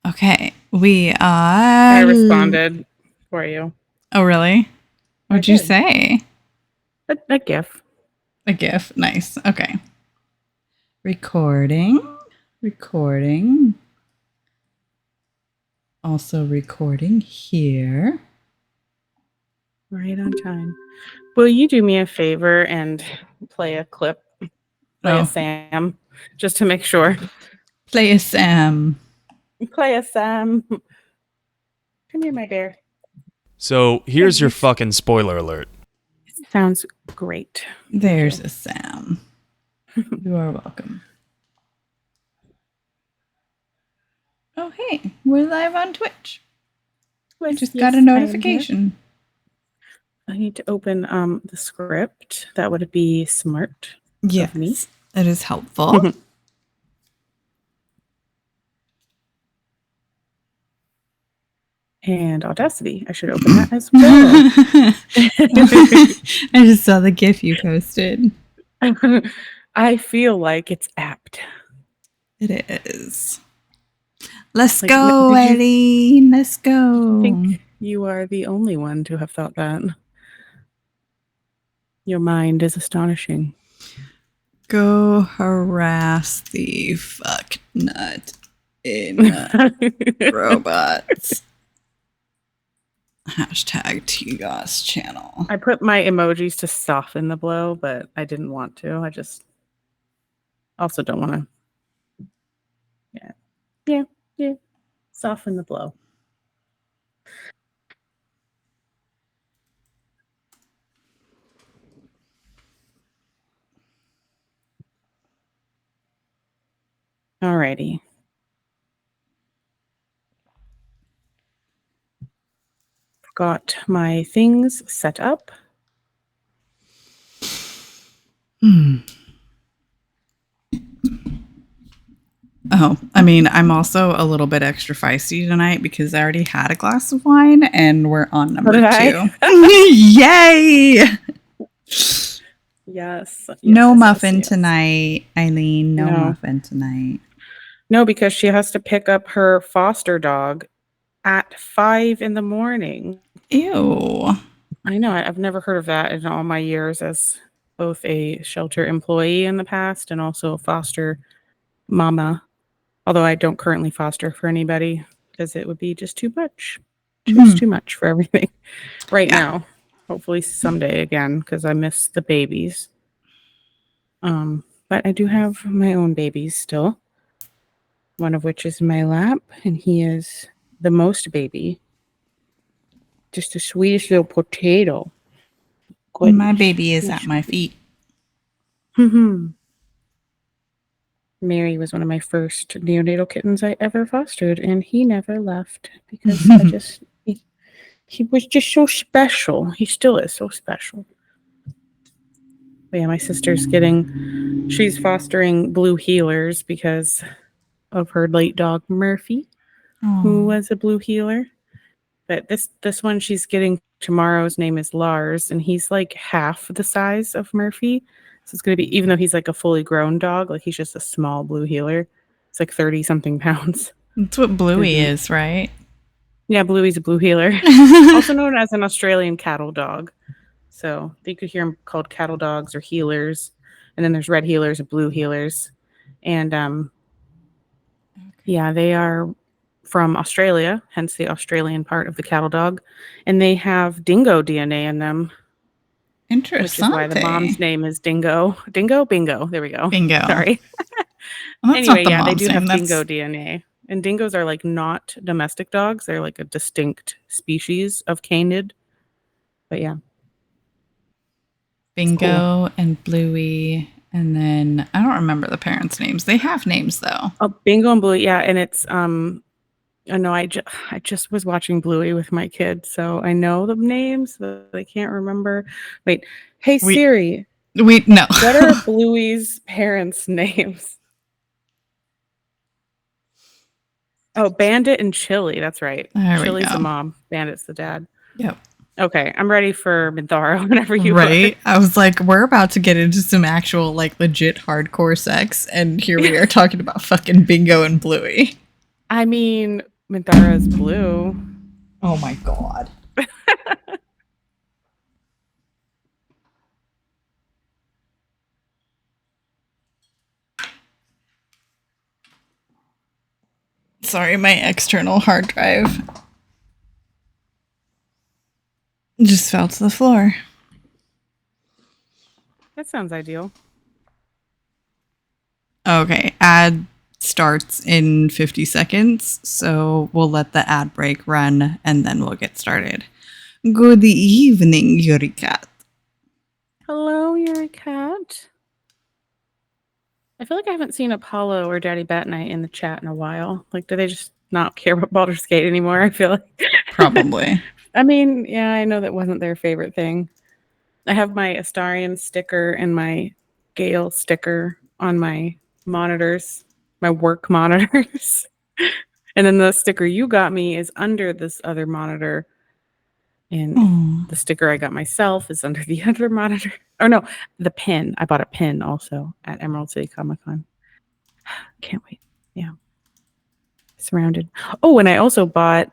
Okay, we are. I responded for you. Oh, really? What'd you say? A GIF. A GIF. Nice. Okay. Recording. Also recording here. Right on time. Will you do me a favor and play a clip? Play a Sam, just to make sure. Play a Sam. Play a Sam. Come here, my bear. So here's your fucking spoiler alert. Sounds great. There's a Sam. You are welcome. Oh, hey, we're live on Twitch. I just got a notification. I need to open the script. That would be smart. Yes, it is helpful. And Audacity. I should open that as well. I just saw the GIF you posted. I feel like it's apt. It is. Let's go, Eileen. Let's go. I think you are the only one to have thought that. Your mind is astonishing. Go harass the fuck nut in robots. Hashtag TGOS channel. I put my emojis to soften the blow, but I didn't want to. I just also don't want to. Yeah. Soften the blow. Alrighty. Got my things set up. Oh, I mean, I'm also a little bit extra feisty tonight because I already had a glass of wine and we're on number 2. Yay! Yes. No muffin tonight, Eileen. No muffin tonight. No, because she has to pick up her foster dog at 5 a.m. Ew. I know. I've never heard of that in all my years as both a shelter employee in the past and also a foster mama. Although I don't currently foster for anybody because it would be just too much. Just too much for everything right now. Hopefully someday again because I miss the babies. But I do have my own babies still. One of which is in my lap, and he is the most baby. Just the sweetest little potato. Goodness. My baby is at my feet. Mary was one of my first neonatal kittens I ever fostered, and he never left because he was just so special. He still is so special. But yeah, my sister's she's fostering blue heelers because of her late dog Murphy, who was a blue heeler. But this one she's getting tomorrow's name is Lars, and he's like half the size of Murphy. So it's going to be, even though he's like a fully grown dog, like he's just a small blue heeler. It's like 30-something pounds. That's what Bluey is, right? Yeah, Bluey's a blue heeler. Also known as an Australian cattle dog. So you could hear them called cattle dogs or heelers. And then there's red heelers and blue heelers. And yeah, they are from Australia, hence the Australian part of the cattle dog. And they have dingo DNA in them. Interesting. Which is why the mom's name is Dingo. Dingo? Bingo. There we go. Bingo. Sorry. Well, anyway, yeah, they do have dingo DNA. And dingoes are like not domestic dogs. They're like a distinct species of canid. But yeah. Bingo and Bluey. And then I don't remember the parents' names. They have names though. Oh, Bingo and Bluey. Yeah. And it's, I know I just was watching Bluey with my kids, so I know the names, but I can't remember. Wait, hey Siri. No. What are Bluey's parents' names? Oh, Bandit and Chili. That's right. Chili's the mom. Bandit's the dad. Yep. Okay, I'm ready for Minthara whenever you Right? I was like, we're about to get into some actual, like, legit hardcore sex, and here we are talking about fucking Bingo and Bluey. I mean, Minthara is blue. Oh my god. Sorry, my external hard drive just fell to the floor. That sounds ideal. Okay, ad starts in 50 seconds, so we'll let the ad break run and then we'll get started. Good evening, Yuri Cat. Hello, Yuri Cat. I feel like I haven't seen Apollo or Daddy Bat Night in the chat in a while. Like, do they just not care about Baldur's Gate anymore? I feel like. Probably. I mean, yeah, I know that wasn't their favorite thing. I have my Astarion sticker and my Gale sticker on my monitors, my work monitors. And then the sticker you got me is under this other monitor. And the sticker I got myself is under the other monitor. Or no, the pin. I bought a pin also at Emerald City Comic Con. Can't wait. Yeah. Surrounded. Oh, and I also bought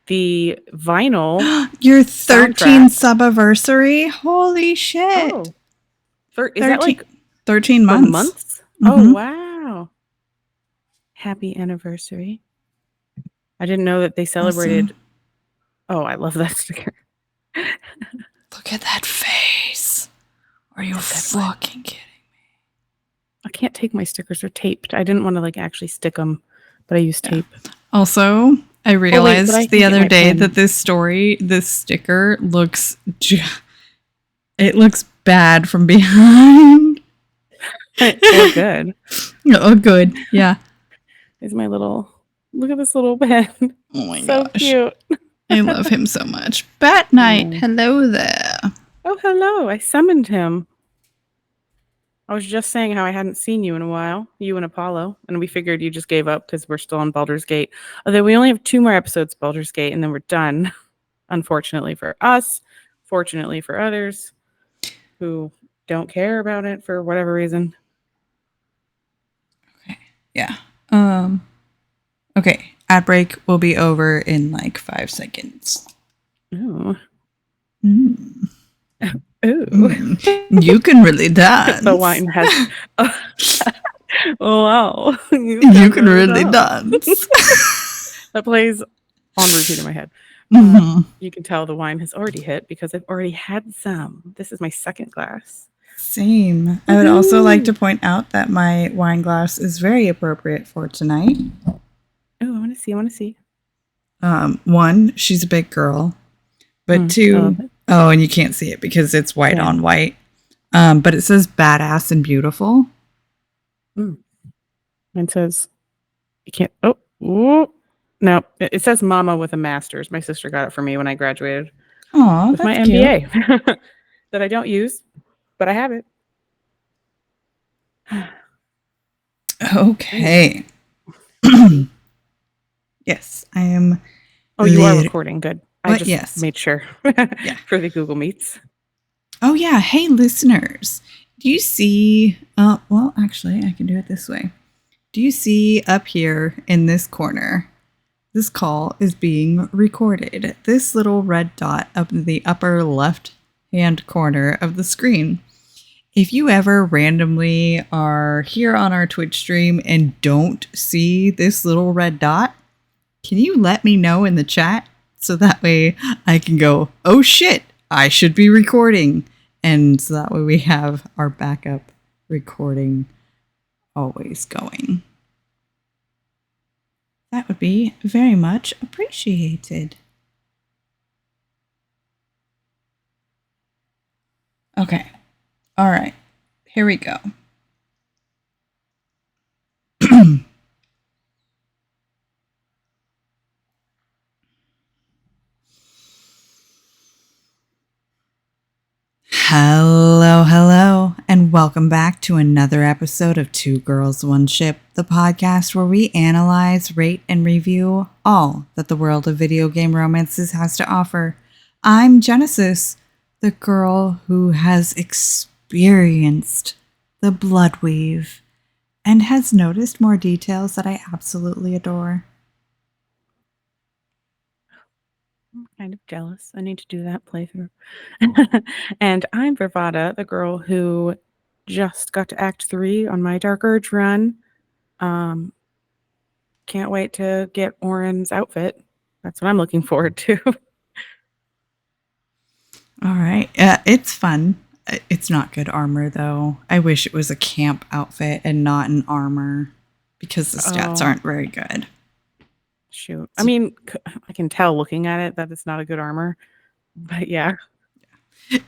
the vinyl. Your 13th subiversary? Holy shit. Oh. Is that like 13 months? Months? Mm-hmm. Oh, wow. Happy anniversary. I didn't know that they celebrated. Awesome. Oh, I love that sticker. Look at that face. Are you fucking kidding me? I can't take my stickers. They're taped. I didn't want to like actually stick them, but I used tape. Also, I realized the other day that this sticker looks bad from behind. Oh, good. Oh, good. Yeah. Is my little, look at this little pen. Oh my so gosh. Cute. I love him so much. Bat Night, hello there. Oh, hello. I summoned him. I was just saying how I hadn't seen you in a while, you and Apollo, and we figured you just gave up because we're still on Baldur's Gate. Although we only have 2 more episodes of Baldur's Gate, and then we're done. Unfortunately for us, fortunately for others who don't care about it for whatever reason. Okay. Yeah. Okay. Ad break will be over in like 5 seconds. Oh. Mm. Ooh. You can really dance. The wine has. Oh, wow. You can really dance. That plays on repeat in my head. You can tell the wine has already hit because I've already had some. This is my second glass. Same. I would also like to point out that my wine glass is very appropriate for tonight. Oh, I want to see. 1, she's a big girl. But 2, and you can't see it because it's white on white. But it says badass and beautiful. Mine says, you can't, no, it says mama with a master's. My sister got it for me when I graduated. Oh, with my MBA that I don't use, but I have it. Okay. Yes, I am. Oh, you are recording. Good. I just made sure for the Google Meets. Oh, yeah. Hey, listeners. Do you see? Well, actually, I can do it this way. Do you see up here in this corner? This call is being recorded. This little red dot up in the upper left-hand corner of the screen. If you ever randomly are here on our Twitch stream and don't see this little red dot, can you let me know in the chat so that way I can go, oh shit, I should be recording. And so that way we have our backup recording always going. That would be very much appreciated. Okay. All right. Here we go. Hello, and welcome back to another episode of Two Girls, One Ship, the podcast where we analyze, rate, and review all that the world of video game romances has to offer. I'm Genesis, the girl who has experienced the bloodweave and has noticed more details that I absolutely adore. I'm kind of jealous. I need to do that playthrough. And I'm Bravada, the girl who just got to Act 3 on my Dark Urge run. Can't wait to get Oren's outfit. That's what I'm looking forward to. All right. It's fun. It's not good armor, though. I wish it was a camp outfit and not an armor because the stats aren't very good. Shoot. I mean, I can tell looking at it that it's not a good armor. But yeah.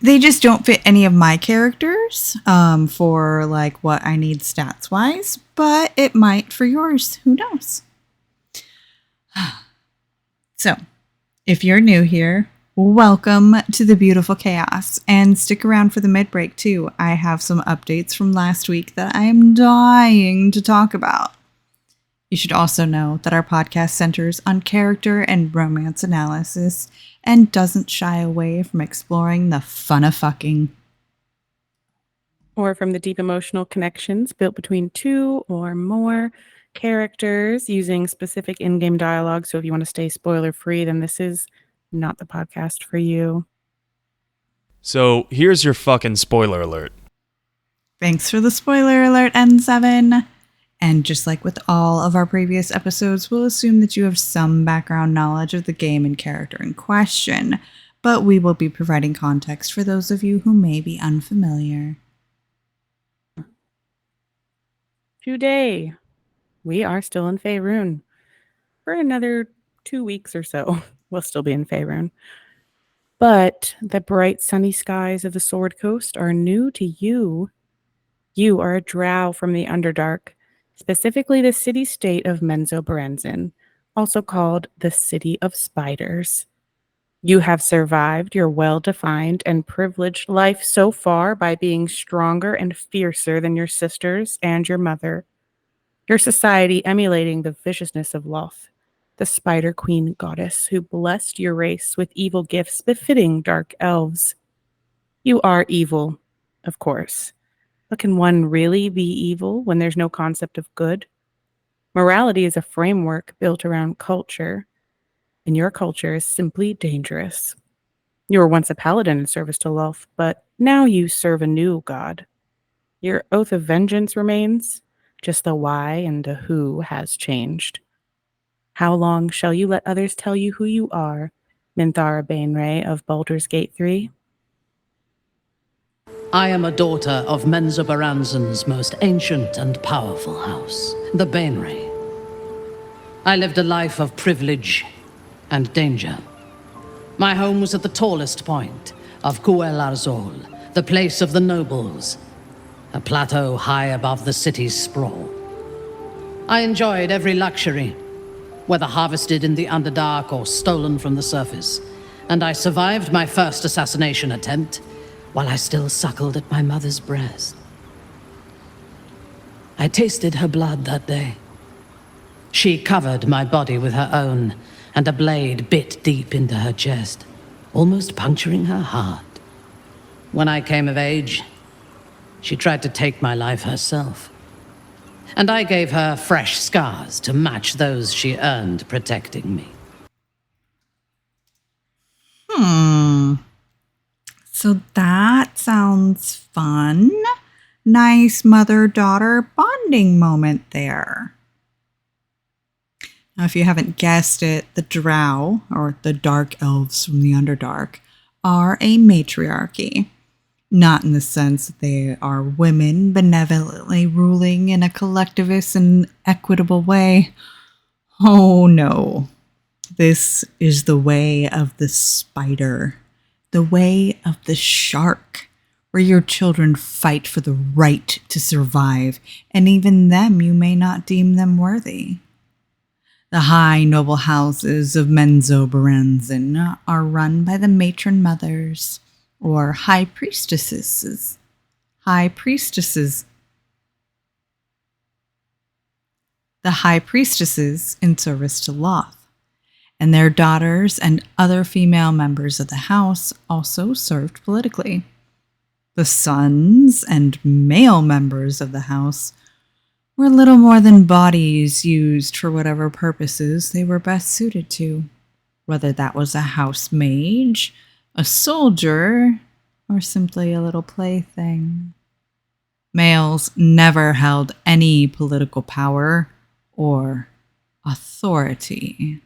They just don't fit any of my characters for like what I need stats wise, but it might for yours. Who knows? So, if you're new here, welcome to the beautiful chaos, and stick around for the mid break too. I have some updates from last week that I am dying to talk about. You should also know that our podcast centers on character and romance analysis and doesn't shy away from exploring the fun of fucking. Or from the deep emotional connections built between two or more characters using specific in-game dialogue. So if you want to stay spoiler-free, then this is not the podcast for you. So here's your fucking spoiler alert. Thanks for the spoiler alert, N7. And just like with all of our previous episodes, we'll assume that you have some background knowledge of the game and character in question, but we will be providing context for those of you who may be unfamiliar. Today, we are still in Faerun. For another 2 weeks or so, we'll still be in Faerun. But the bright sunny skies of the Sword Coast are new to you. You are a drow from the Underdark, specifically the city-state of Menzoberranzan, also called the City of Spiders. You have survived your well-defined and privileged life so far by being stronger and fiercer than your sisters and your mother. Your society emulating the viciousness of Loth, the Spider Queen goddess who blessed your race with evil gifts befitting dark elves. You are evil, of course. But can one really be evil when there's no concept of good? Morality is a framework built around culture, and your culture is simply dangerous. You were once a paladin in service to Loth, but now you serve a new god. Your oath of vengeance remains, just the why and the who has changed. How long shall you let others tell you who you are, Minthara Baenre of Baldur's Gate 3? I am a daughter of Menzoberranzan's most ancient and powerful house, the Baenre. I lived a life of privilege and danger. My home was at the tallest point of Cuel Arzol, the place of the nobles, a plateau high above the city's sprawl. I enjoyed every luxury, whether harvested in the Underdark or stolen from the surface, and I survived my first assassination attempt while I still suckled at my mother's breast. I tasted her blood that day. She covered my body with her own, and a blade bit deep into her chest, almost puncturing her heart. When I came of age, she tried to take my life herself, and I gave her fresh scars to match those she earned protecting me. So that sounds fun. Nice mother-daughter bonding moment there. Now, if you haven't guessed it, the Drow, or the Dark Elves from the Underdark, are a matriarchy. Not in the sense that they are women benevolently ruling in a collectivist and equitable way. Oh no. This is the way of the spider. The way of the shark, where your children fight for the right to survive, and even them you may not deem them worthy. The high noble houses of Menzoberranzan are run by the matron mothers, or high priestesses. The high priestesses in service to Loth. And their daughters and other female members of the house also served politically. The sons and male members of the house were little more than bodies used for whatever purposes they were best suited to. whether that was a house mage, a soldier, or simply a little plaything. Males never held any political power or authority.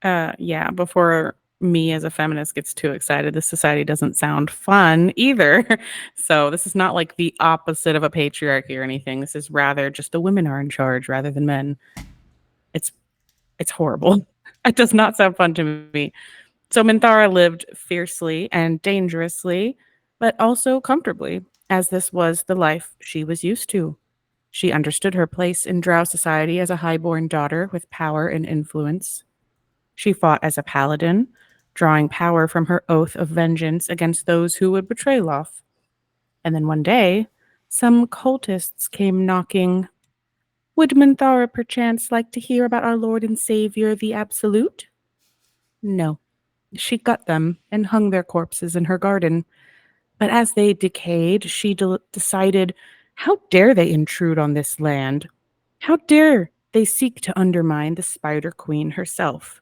Yeah, before me as a feminist gets too excited, this society doesn't sound fun either. So this is not like the opposite of a patriarchy or anything. This is rather just the women are in charge rather than men. It's horrible. It does not sound fun to me. So Minthara lived fiercely and dangerously, but also comfortably, as this was the life she was used to. She understood her place in Drow society as a highborn daughter with power and influence. She fought as a paladin, drawing power from her oath of vengeance against those who would betray Loth. And then one day, some cultists came knocking. Would Minthara perchance like to hear about our Lord and Savior, the Absolute? No. She gut them and hung their corpses in her garden. But as they decayed, she decided, how dare they intrude on this land? How dare they seek to undermine the Spider Queen herself?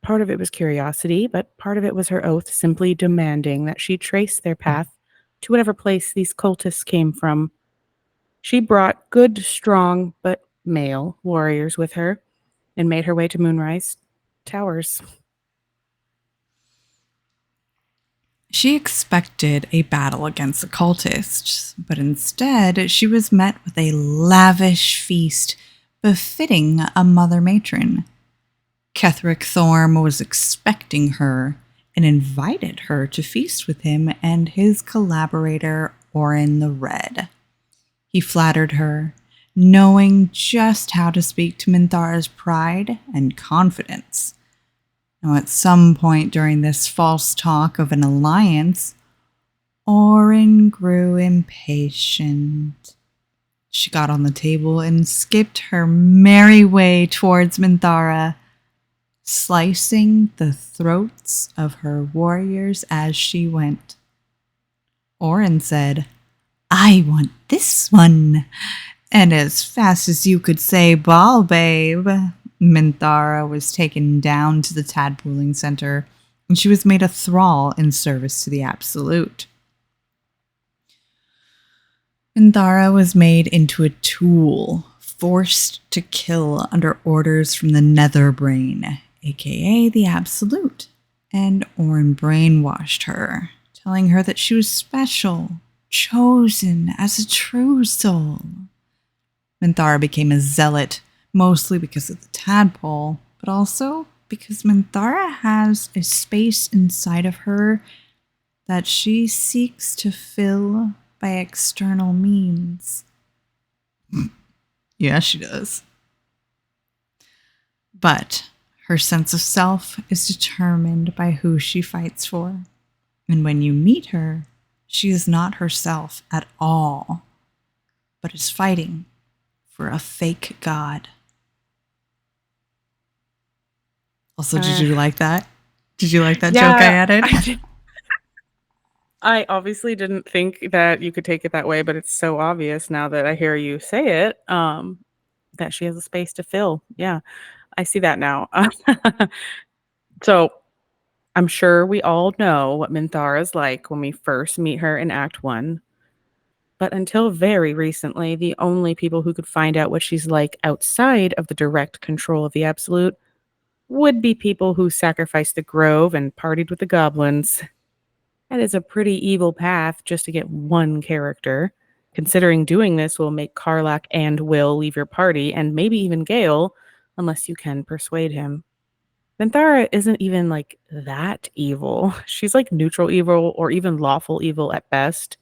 Part of it was curiosity, but part of it was her oath simply demanding that she trace their path to whatever place these cultists came from. She brought good, strong, but male warriors with her and made her way to Moonrise Towers. She expected a battle against the cultists, but instead she was met with a lavish feast befitting a mother matron. Ketheric Thorm was expecting her and invited her to feast with him and his collaborator, Orin the Red. He flattered her, knowing just how to speak to Minthara's pride and confidence. Now, at some point during this false talk of an alliance, Orin grew impatient. She got on the table and skipped her merry way towards Minthara, slicing the throats of her warriors as she went. Orin said, "I want this one." And as fast as you could say, "Ball, babe," Minthara was taken down to the tadpoling center, and she was made a thrall in service to the Absolute. Minthara was made into a tool, forced to kill under orders from the Netherbrain, aka the Absolute, and Orin brainwashed her, telling her that she was special, chosen as a true soul. Minthara became a zealot, mostly because of the tadpole, but also because Minthara has a space inside of her that she seeks to fill by external means. Yeah, she does. But her sense of self is determined by who she fights for. And when you meet her, she is not herself at all, but is fighting for a fake god. Also, did you like that? Did you like that joke I added? I obviously didn't think that you could take it that way, but it's so obvious now that I hear you say it, that she has a space to fill. Yeah, I see that now. So I'm sure we all know what Minthara is like when we first meet her in Act 1. But until very recently, the only people who could find out what she's like outside of the direct control of the Absolute would be people who sacrificed the grove and partied with the goblins. That is a pretty evil path just to get one character, considering doing this will make Karlach and Will leave your party, and maybe even Gale, unless you can persuade him. Minthara isn't even like that evil. She's like neutral evil or even lawful evil at best.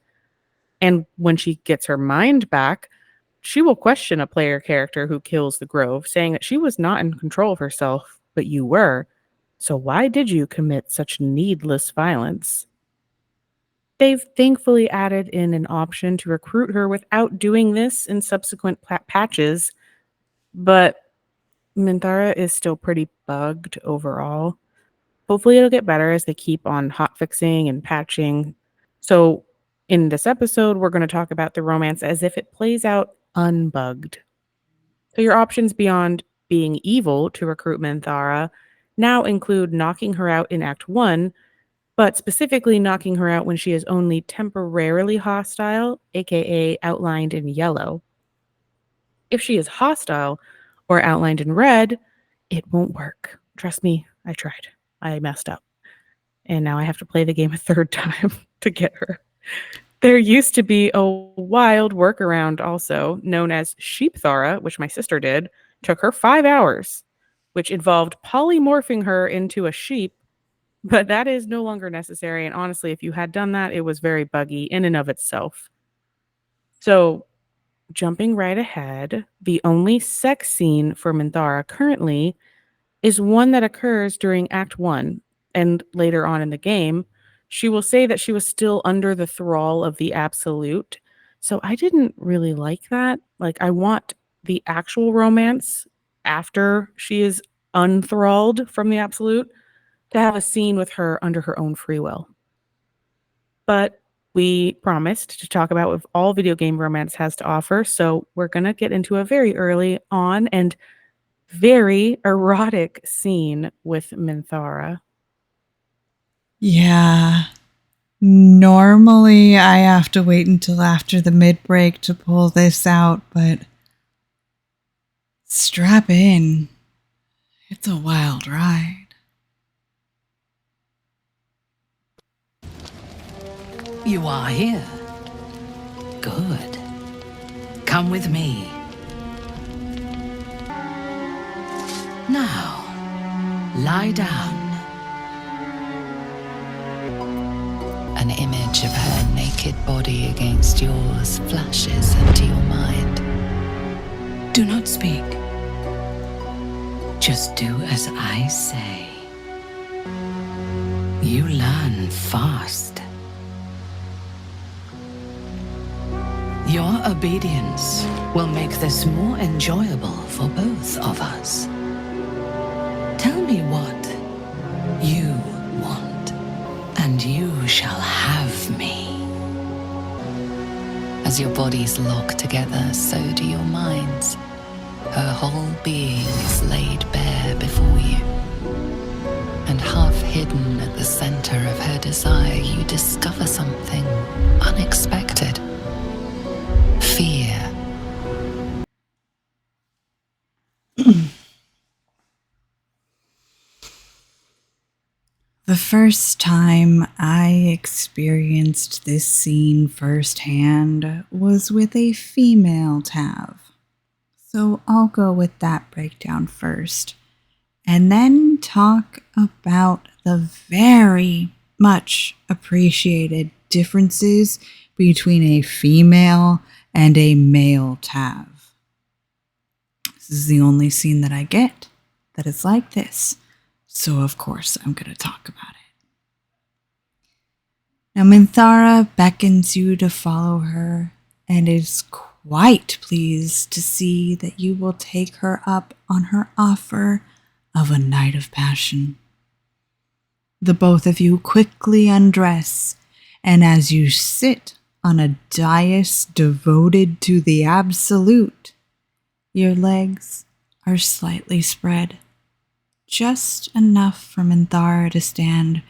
And when she gets her mind back, she will question a player character who kills the Grove, saying that she was not in control of herself, but you were. So why did you commit such needless violence? They've thankfully added in an option to recruit her without doing this in subsequent patches, but Minthara is still pretty bugged overall. Hopefully it'll get better as they keep on hotfixing and patching. So in this episode, we're going to talk about the romance as if it plays out unbugged. So your options beyond being evil to recruit Minthara now include knocking her out in Act 1, but specifically knocking her out when she is only temporarily hostile, aka outlined in yellow. If she is hostile or outlined in red, it won't work. Trust me, I tried. I messed up. And now I have to play the game a third time to get her. There used to be a wild workaround also known as Sheepthara, which my sister did. Took her 5 hours, which involved polymorphing her into a sheep, but that is no longer necessary. And honestly, if you had done that, it was very buggy in and of itself. So, jumping right ahead, the only sex scene for Minthara currently is one that occurs during Act 1 and later on in the game. She will say that she was still under the thrall of the Absolute. So I didn't really like that. Like, I want the actual romance after she is unthralled from the Absolute to have a scene with her under her own free will. But we promised to talk about what all video game romance has to offer. So we're going to get into a very early on and very erotic scene with Minthara. Yeah. Normally, I have to wait until after the mid-break to pull this out, but strap in. It's a wild ride. You are here. Good. Come with me. Now, lie down. An image of her naked body against yours flashes into your mind. Do not speak. Just do as I say. You learn fast. Your obedience will make this more enjoyable for both of us. Tell me what you want, and you shall have me. As your bodies lock together, so do your minds. Her whole being is laid bare before you. And half hidden at the center of her desire, you discover something unexpected. Fear. The first time I experienced this scene firsthand was with a female Tav. So I'll go with that breakdown first, and then talk about the very much appreciated differences between a female and a male Tav. This is the only scene that I get that is like this. So, of course, I'm going to talk about it. Now, Minthara beckons you to follow her and is quite pleased to see that you will take her up on her offer of a night of passion. The both of you quickly undress, and as you sit on a dais devoted to the Absolute, your legs are slightly spread. Just enough for Minthara to stand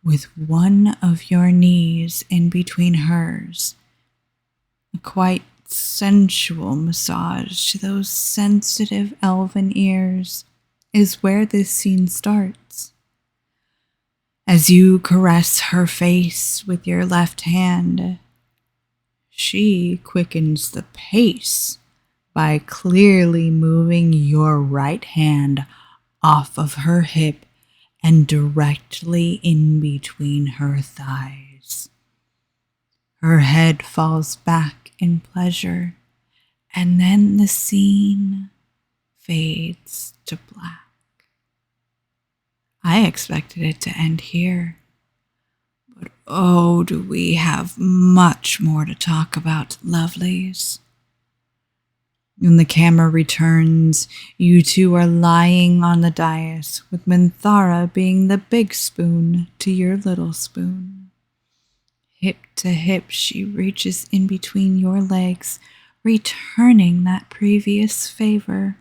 with one of your knees in between hers. A quite sensual massage to those sensitive elven ears is where this scene starts. As you caress her face with your left hand, she quickens the pace by clearly moving your right hand off of her hip and directly in between her thighs. Her head falls back in pleasure, and then the scene fades to black. I expected it to end here, but oh, do we have much more to talk about, lovelies. When the camera returns, you two are lying on the dais, with Minthara being the big spoon to your little spoon. Hip to hip, she reaches in between your legs, returning that previous favor.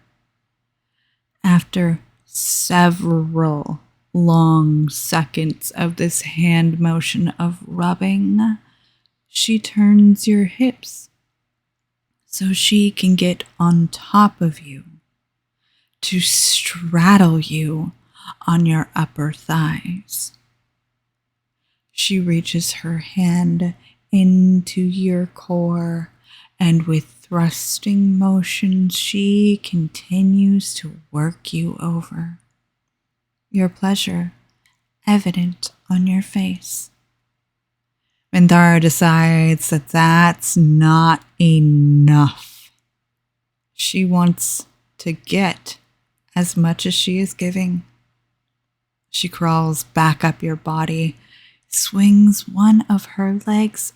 after several long seconds of this hand motion of rubbing, she turns your hips so she can get on top of you, to straddle you on your upper thighs. She reaches her hand into your core, and with thrusting motions, she continues to work you over. Your pleasure evident on your face. Minthara decides that that's not enough. She wants to get as much as she is giving. She crawls back up your body, swings one of her legs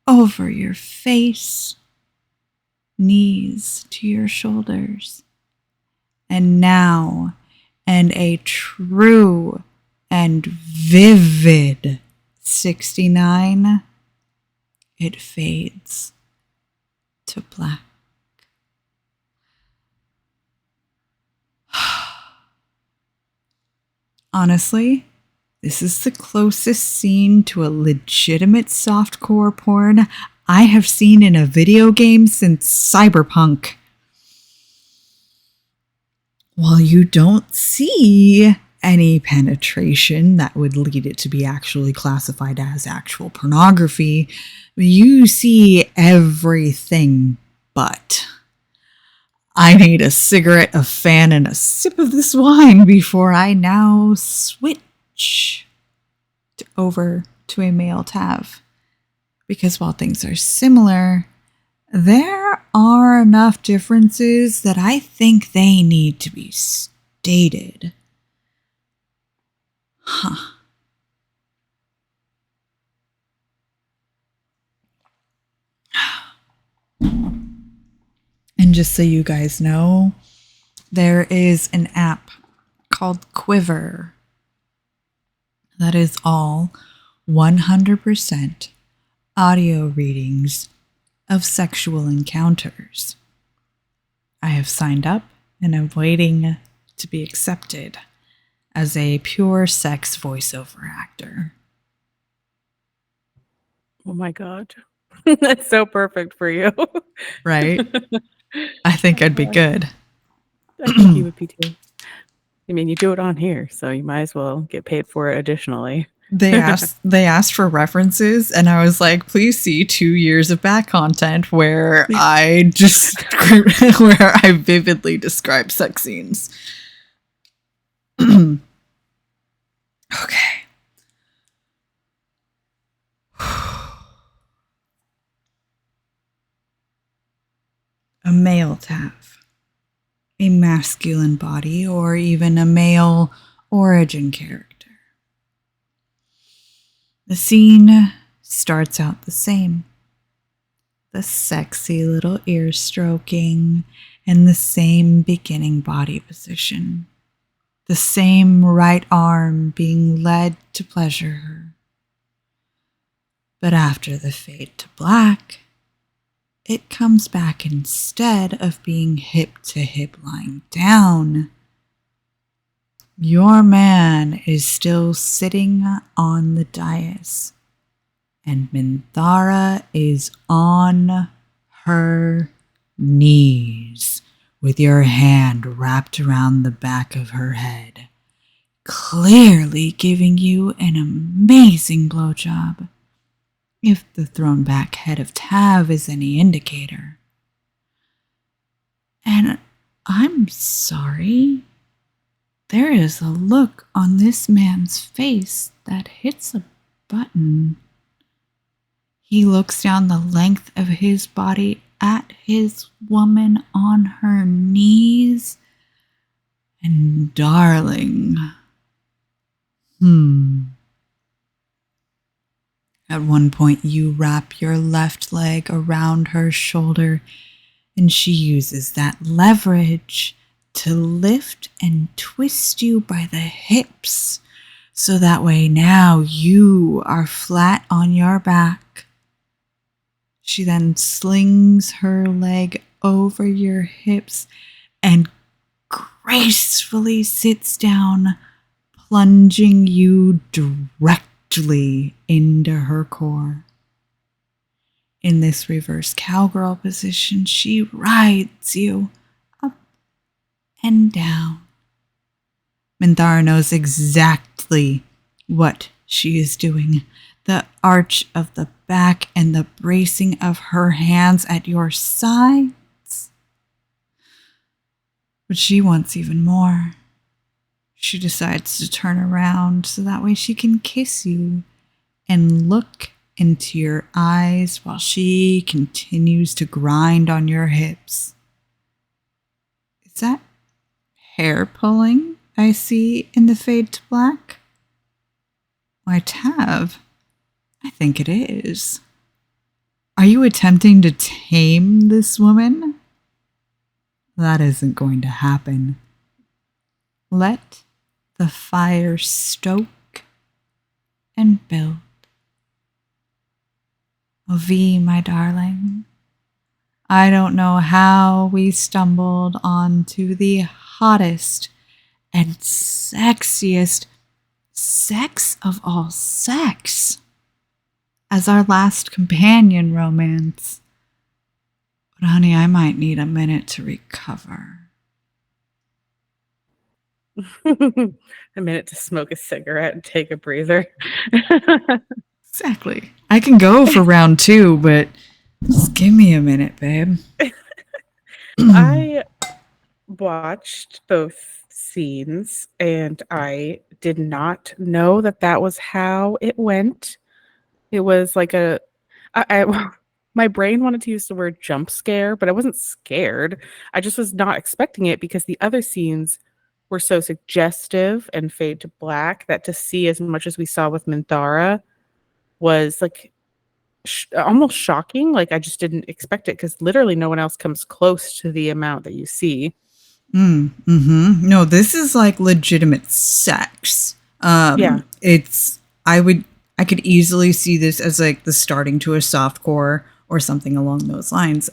over your face, knees to your shoulders. And now, in a true and vivid 69, it fades to black. Honestly, this is the closest scene to a legitimate softcore porn I have seen in a video game since Cyberpunk. While you don't see any penetration that would lead it to be actually classified as actual pornography, you see everything but. I need a cigarette, a fan, and a sip of this wine before I now switch over to a male tav. Because while things are similar, there are enough differences that I think they need to be stated. Huh. And just so you guys know, there is an app called Quiver that is all 100% audio readings of sexual encounters. I have signed up and am waiting to be accepted as a pure sex voiceover actor. Oh my God. That's so perfect for you. Right? I think I'd be good. I think you would be too. I mean, you do it on here, so you might as well get paid for it additionally. They asked for references, and I was like, please see 2 years of back content where I vividly describe sex scenes. Okay. A male tav, a masculine body, or even a male origin character. The scene starts out the same. The sexy little ear stroking and the same beginning body position. The same right arm being led to pleasure her. But after the fade to black, it comes back instead of being hip to hip lying down. Your man is still sitting on the dais, and Minthara is on her knees with your hand wrapped around the back of her head, clearly giving you an amazing blowjob, if the thrown back head of Tav is any indicator. And I'm sorry, there is a look on this man's face that hits a button. He looks down the length of his body at his woman on her knees. And darling, At one point you wrap your left leg around her shoulder, and she uses that leverage to lift and twist you by the hips, so that way now you are flat on your back. She then slings her leg over your hips and gracefully sits down, plunging you directly into her core. In this reverse cowgirl position, she rides you up and down. Minthara knows exactly what she is doing. The arch of the back and the bracing of her hands at your sides. But she wants even more. She decides to turn around so that way she can kiss you and look into your eyes while she continues to grind on your hips. Is that hair pulling I see in the fade to black? Why, Tav, I think it is. Are you attempting to tame this woman? That isn't going to happen. Let the fire stoke and build. V, my darling, I don't know how we stumbled onto the hottest and sexiest sex of all sex as our last companion romance. But honey, I might need a minute to recover. A minute to smoke a cigarette and take a breather. Exactly. I can go for round 2, but just give me a minute, babe. I watched both scenes and I did not know that was how it went. It was like my brain wanted to use the word jump scare, but I wasn't scared. I just was not expecting it because the other scenes were so suggestive and fade to black that to see as much as we saw with Minthara was like almost shocking. Like I just didn't expect it because literally no one else comes close to the amount that you see. No, this is like legitimate sex. Yeah. I could easily see this as like the starting to a softcore or something along those lines.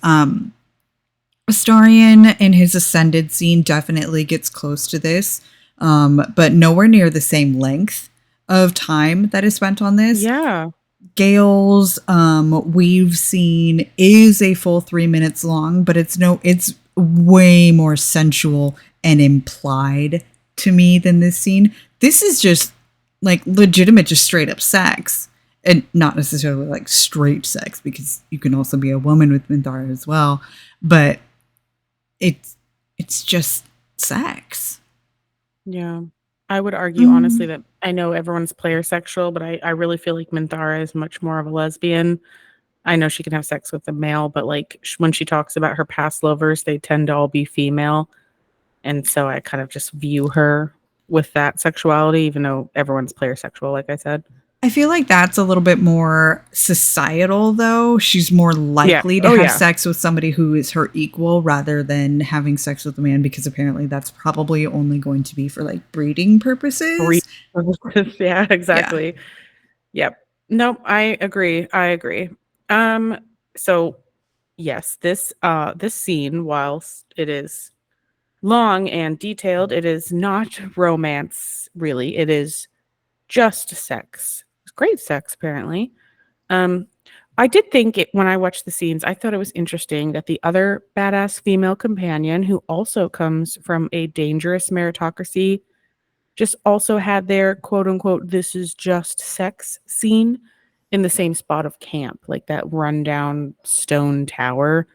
Astarion in his ascended scene definitely gets close to this, but nowhere near the same length of time that is spent on this. Yeah. Gale's we've seen is a full 3 minutes long, but it's way more sensual and implied to me than this scene. This is just like legitimate, just straight up sex, and not necessarily like straight sex because you can also be a woman with Minthara as well, but it's just sex. Yeah. I would argue honestly that I know everyone's player sexual, but I really feel like Minthara is much more of a lesbian. I know she can have sex with a male, but like when she talks about her past lovers, they tend to all be female. And so I kind of just view her with that sexuality, even though everyone's player sexual, like I said. I feel like that's a little bit more societal, though. She's more likely to have sex with somebody who is her equal rather than having sex with a man, because apparently that's probably only going to be for like breeding purposes. Yeah, exactly. Yeah. Yep. Nope, I agree. So yes, this scene, whilst it is long and detailed, it is not romance, really. It is just sex. It's great sex, apparently. I did think it when I watched the scenes, I thought it was interesting that the other badass female companion, who also comes from a dangerous meritocracy, just also had their quote unquote, this is just sex scene in the same spot of camp, like that rundown stone tower.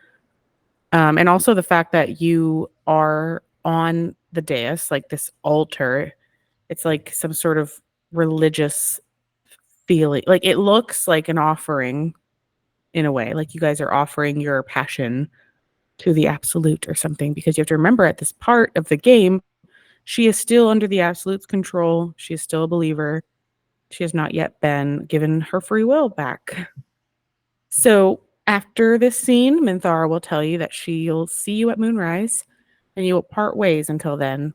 And also the fact that you are on the dais, like this altar, it's like some sort of religious feeling. Like it looks like an offering in a way, like you guys are offering your passion to the absolute or something, because you have to remember at this part of the game, she is still under the absolute's control. She is still a believer. She has not yet been given her free will back. So after this scene, Minthara will tell you that she'll see you at moonrise and you will part ways until then.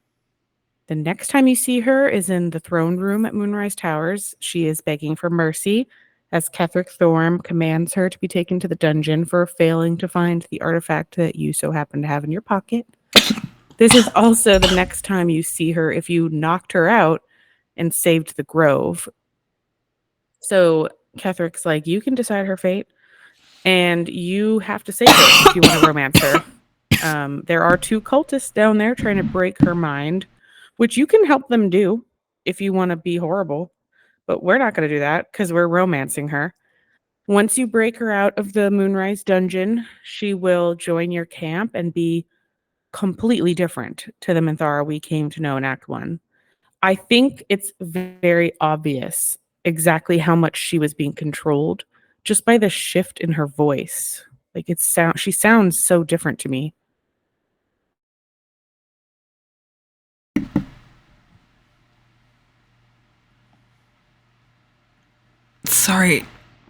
The next time you see her is in the throne room at Moonrise Towers. She is begging for mercy as Ketheric Thorm commands her to be taken to the dungeon for failing to find the artifact that you so happen to have in your pocket. This is also the next time you see her if you knocked her out and saved the grove. So Ketheric's like, you can decide her fate, and you have to save her if you want to romance her. There are 2 cultists down there trying to break her mind, which you can help them do if you want to be horrible. But we're not going to do that because we're romancing her. Once you break her out of the Moonrise dungeon, she will join your camp and be completely different to the Minthara we came to know in Act 1. I think it's very obvious exactly how much she was being controlled just by the shift in her voice. Like she sounds so different to me. Sorry.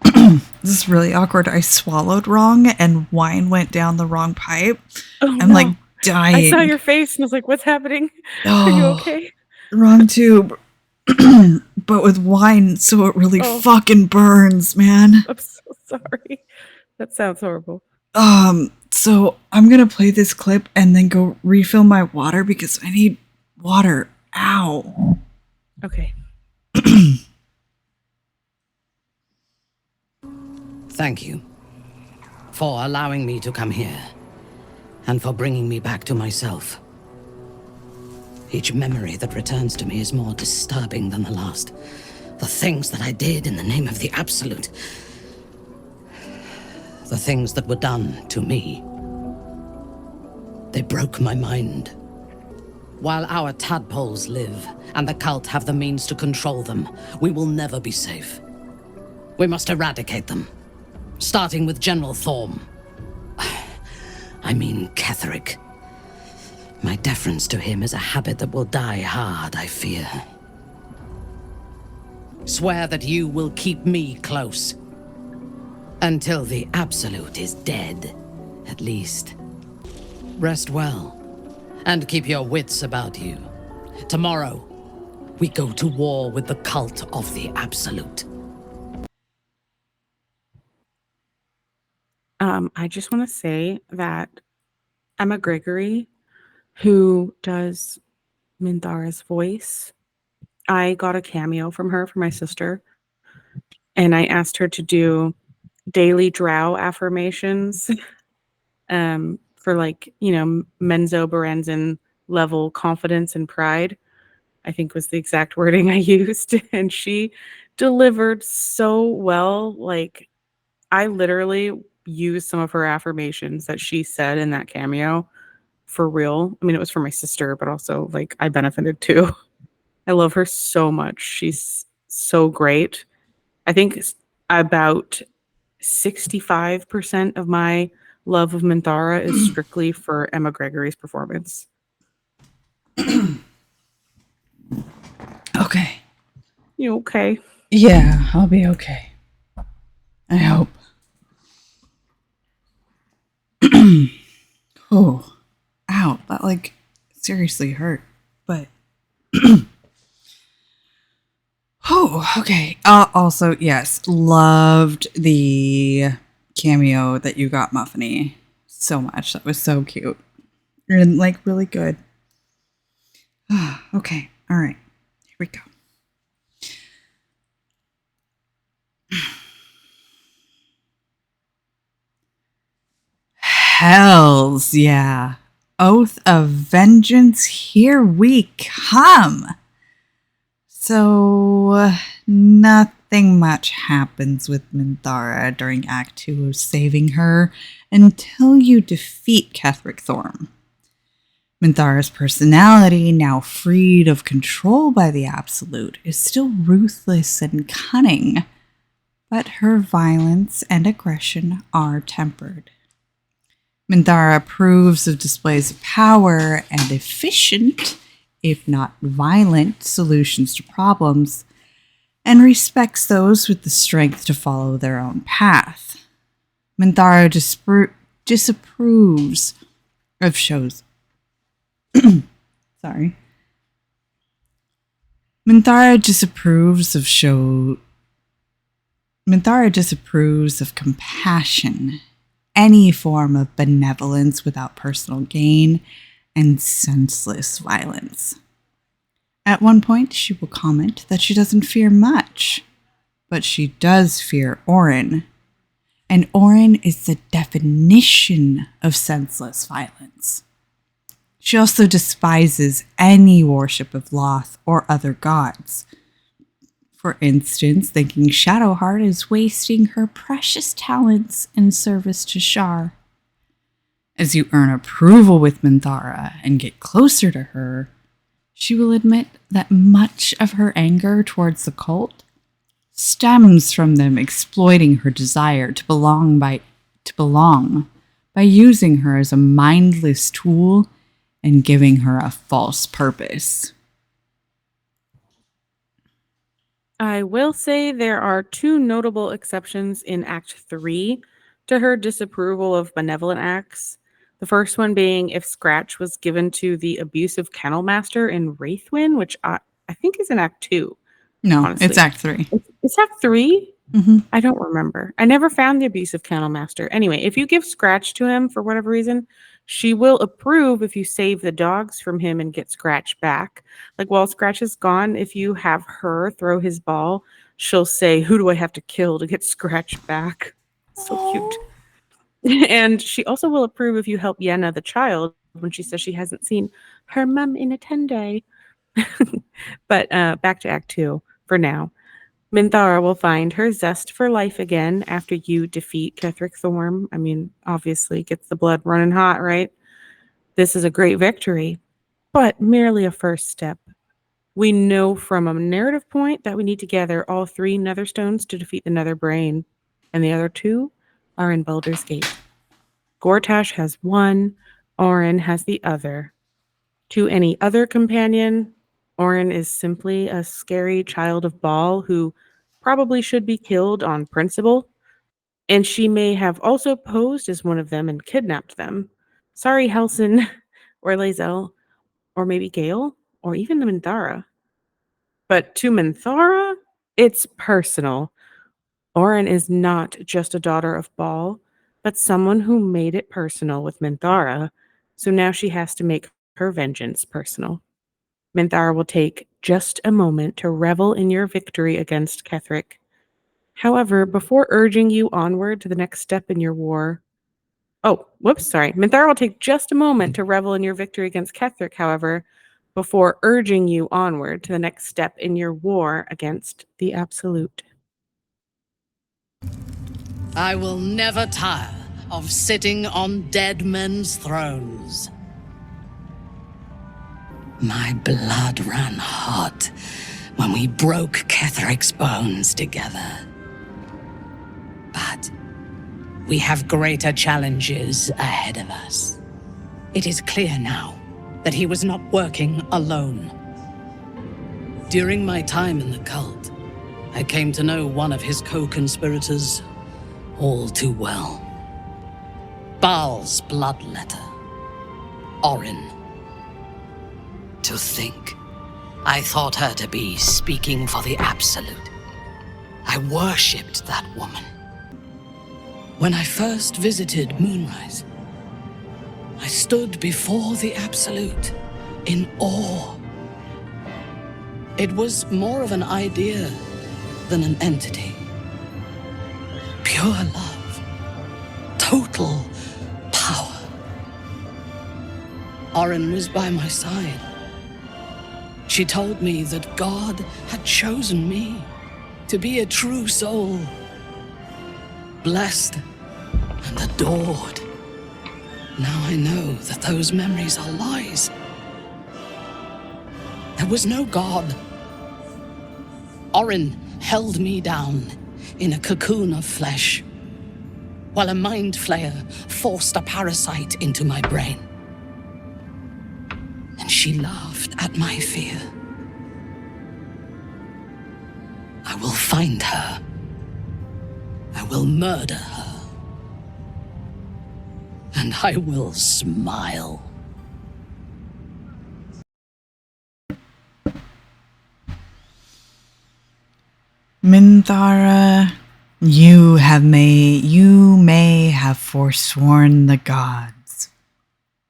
This is really awkward. I swallowed wrong and wine went down the wrong pipe. Oh, I'm no. like dying. I saw your face and I was like, what's happening? Are you okay? Wrong tube. But with wine, so it really fucking burns, man. I'm so sorry. That sounds horrible. So I'm gonna play this clip and then go refill my water because I need water. Ow. Okay. Thank you for allowing me to come here and for bringing me back to myself. Each memory that returns to me is more disturbing than the last. The things that I did in the name of the Absolute. The things that were done to me. They broke my mind. While our tadpoles live and the cult have the means to control them, we will never be safe. We must eradicate them. Starting with General Thorm. I mean Ketheric. My deference to him is a habit that will die hard, I fear. Swear that you will keep me close. Until the Absolute is dead, at least. Rest well, and keep your wits about you. Tomorrow, we go to war with the cult of the Absolute. I just want to say that Emma Gregory, who does Minthara's voice, I got a cameo from her for my sister, and I asked her to do daily drow affirmations for, like, you know, Menzo Berenzin level confidence and pride, I think was the exact wording I used. And she delivered so well. Like, I literally used some of her affirmations that she said in that cameo for real. I mean, it was for my sister, but also, like, I benefited too. I love her so much. She's so great. I think about 65% of my love of Minthara is strictly for Emma Gregory's performance. Okay. You okay? Yeah, I'll be okay. I hope. Oh, ow, that like seriously hurt. But oh, okay. Also, yes, loved the cameo that you got, Muffiny, so much. That was so cute and like really good. Okay, all right, here we go. Hells yeah. Oath of Vengeance, here we come. So, nothing much happens with Minthara during Act 2 of saving her until you defeat Ketheric Thorm. Minthara's personality, now freed of control by the Absolute, is still ruthless and cunning, but her violence and aggression are tempered. Minthara approves of displays of power and efficient, if not violent, solutions to problems, and respects those with the strength to follow their own path. Minthara disapproves of shows. Sorry. Minthara disapproves of compassion, any form of benevolence without personal gain, and senseless violence. At one point, she will comment that she doesn't fear much, but she does fear Orin. And Orin is the definition of senseless violence. She also despises any worship of Loth or other gods. For instance, thinking Shadowheart is wasting her precious talents in service to Shar. As you earn approval with Minthara and get closer to her, she will admit that much of her anger towards the cult stems from them exploiting her desire to belong by using her as a mindless tool and giving her a false purpose. I will say there are two notable exceptions in Act 3 to her disapproval of benevolent acts. The first one being if Scratch was given to the abusive kennel master in Wraithwin, which I think is in Act 2. No, honestly. it's Act 3. It's Act 3? Mm-hmm. I don't remember. I never found the abusive kennel master. Anyway, if you give Scratch to him for whatever reason, she will approve if you save the dogs from him and get Scratch back. Like while Scratch is gone, if you have her throw his ball, she'll say, "Who do I have to kill to get Scratch back?" So cute. And she also will approve if you help Yenna the child when she says she hasn't seen her mum in a 10 day. But back to Act 2 for now. Minthara will find her zest for life again after you defeat Ketheric Thorm. I mean, obviously, gets the blood running hot, right? This is a great victory, but merely a first step. We know from a narrative point that we need to gather all 3 Netherstones to defeat the Nether Brain, and the other 2 are in Baldur's Gate. Gortash has one, Orin has the other. To any other companion, Orin is simply a scary child of Baal who probably should be killed on principle, and she may have also posed as one of them and kidnapped them. Sorry, Helson, or Lae'zel, or maybe Gale, or even Minthara. But to Minthara, it's personal. Orin is not just a daughter of Baal, but someone who made it personal with Minthara, so now she has to make her vengeance personal. Minthara will take just a moment to revel in your victory against Ketheric. However, before urging you onward to the next step in your war... Minthara will take just a moment to revel in your victory against Ketheric, however, before urging you onward to the next step in your war against the Absolute. I will never tire of sitting on dead men's thrones. My blood ran hot when we broke Ketheric's bones together. But we have greater challenges ahead of us. It is clear now that he was not working alone. During my time in the cult, I came to know one of his co-conspirators all too well. Baal's bloodletter, Orin. To think, I thought her to be speaking for the Absolute. I worshipped that woman. When I first visited Moonrise, I stood before the Absolute in awe. It was more of an idea than an entity. Pure love. Total power. Orin was by my side. She told me that God had chosen me to be a true soul. Blessed and adored. Now I know that those memories are lies. There was no God. Orin held me down in a cocoon of flesh, while a mind flayer forced a parasite into my brain. And she laughed at my fear. I will find her. I will murder her. And I will smile. Minthara, you may have forsworn the gods,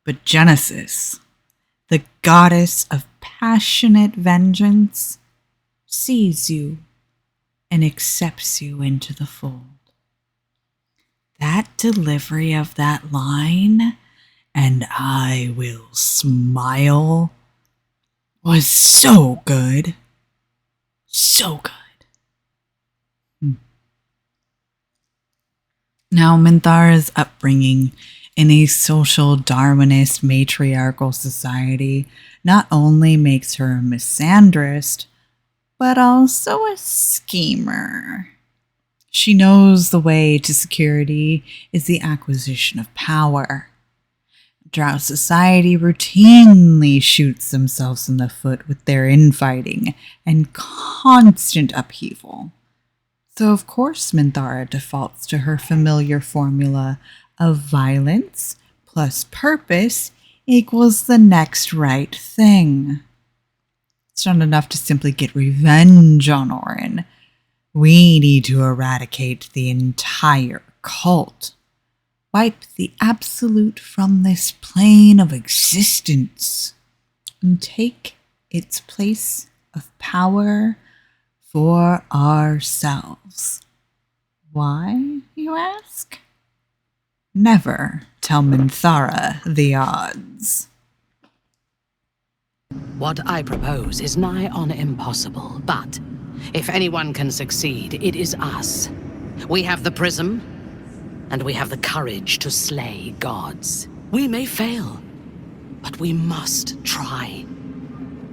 but Genesis the goddess of passionate vengeance, sees you and accepts you into the fold. That delivery of that line, "and I will smile," was so good. So good. Now, Minthara's upbringing in a social Darwinist matriarchal society not only makes her a misandrist, but also a schemer. She knows the way to security is the acquisition of power. Drow society routinely shoots themselves in the foot with their infighting and constant upheaval. So, of course, Minthara defaults to her familiar formula of violence plus purpose equals the next right thing. It's not enough to simply get revenge on Orin. We need to eradicate the entire cult. Wipe the absolute from this plane of existence and take its place of power for ourselves. Why, you ask? Never tell Minthara the odds. What I propose is nigh on impossible, but if anyone can succeed, it is us. We have the prism, and we have the courage to slay gods. We may fail, but we must try.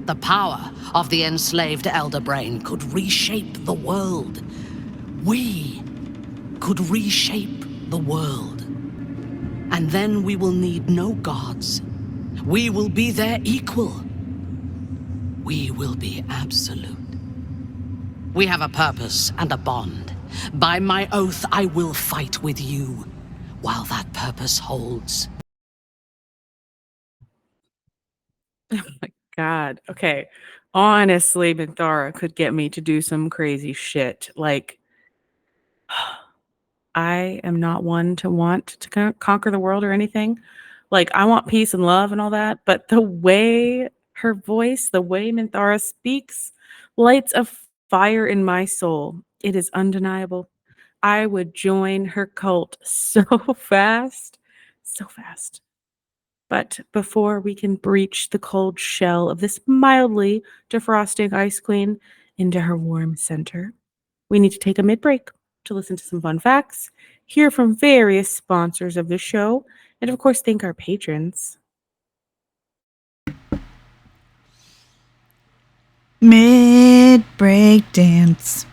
The power of the enslaved Elder Brain could reshape the world. We could reshape the world. And then we will need no gods. We will be their equal. We will be absolute. We have a purpose and a bond. By my oath, I will fight with you while that purpose holds. Oh my God. Okay. Honestly, Minthara could get me to do some crazy shit. Like, I am not one to want to conquer the world or anything. Like, I want peace and love and all that. But the way her voice, the way Minthara speaks, lights a fire in my soul. It is undeniable. I would join her cult so fast. So fast. But before we can breach the cold shell of this mildly defrosting Ice Queen into her warm center, we need to take a mid break to listen to some fun facts, hear from various sponsors of the show, and of course, thank our patrons. Mid-break dance.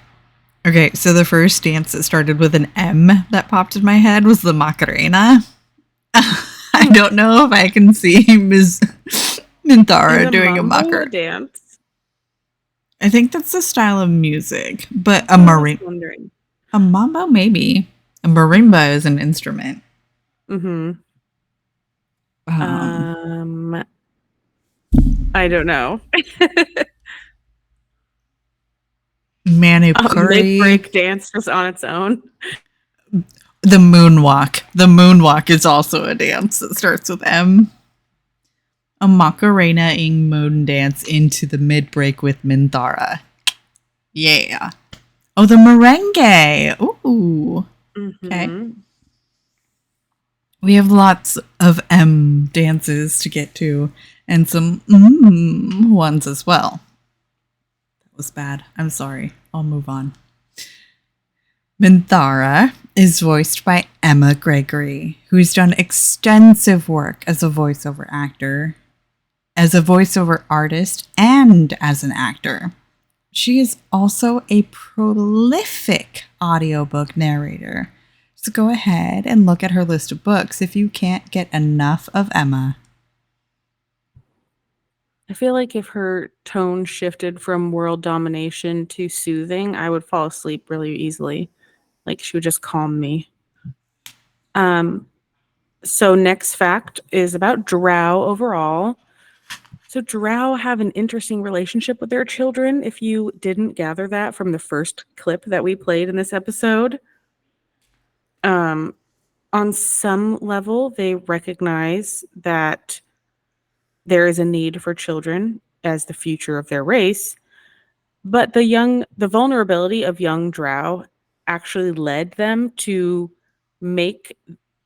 Okay, so the first dance that started with an M that popped in my head was the Macarena. I don't know if I can see Ms. Minthara doing a Macarena dance. I think that's the style of music, but I was wondering. a mambo maybe. A marimba is an instrument. Mm-hmm. I don't know. Manu Curry. Mid-break dance just on its own. The moonwalk. The moonwalk is also a dance that starts with M. A Macarena-ing moon dance into the mid-break with Minthara. Yeah. Oh, the merengue. Ooh. Mm-hmm. Okay. We have lots of M dances to get to and some ones as well. That was bad. I'm sorry. I'll move on. Minthara is voiced by Emma Gregory, who's done extensive work as a voiceover actor, as a voiceover artist, and as an actor. She is also a prolific audiobook narrator. So go ahead and look at her list of books if you can't get enough of Emma. I feel like if her tone shifted from world domination to soothing, I would fall asleep really easily. Like, she would just calm me. So next fact is about drow overall. So drow have an interesting relationship with their children, if you didn't gather that from the first clip that we played in this episode. On some level, they recognize that there is a need for children as the future of their race, but the vulnerability of young drow actually led them to make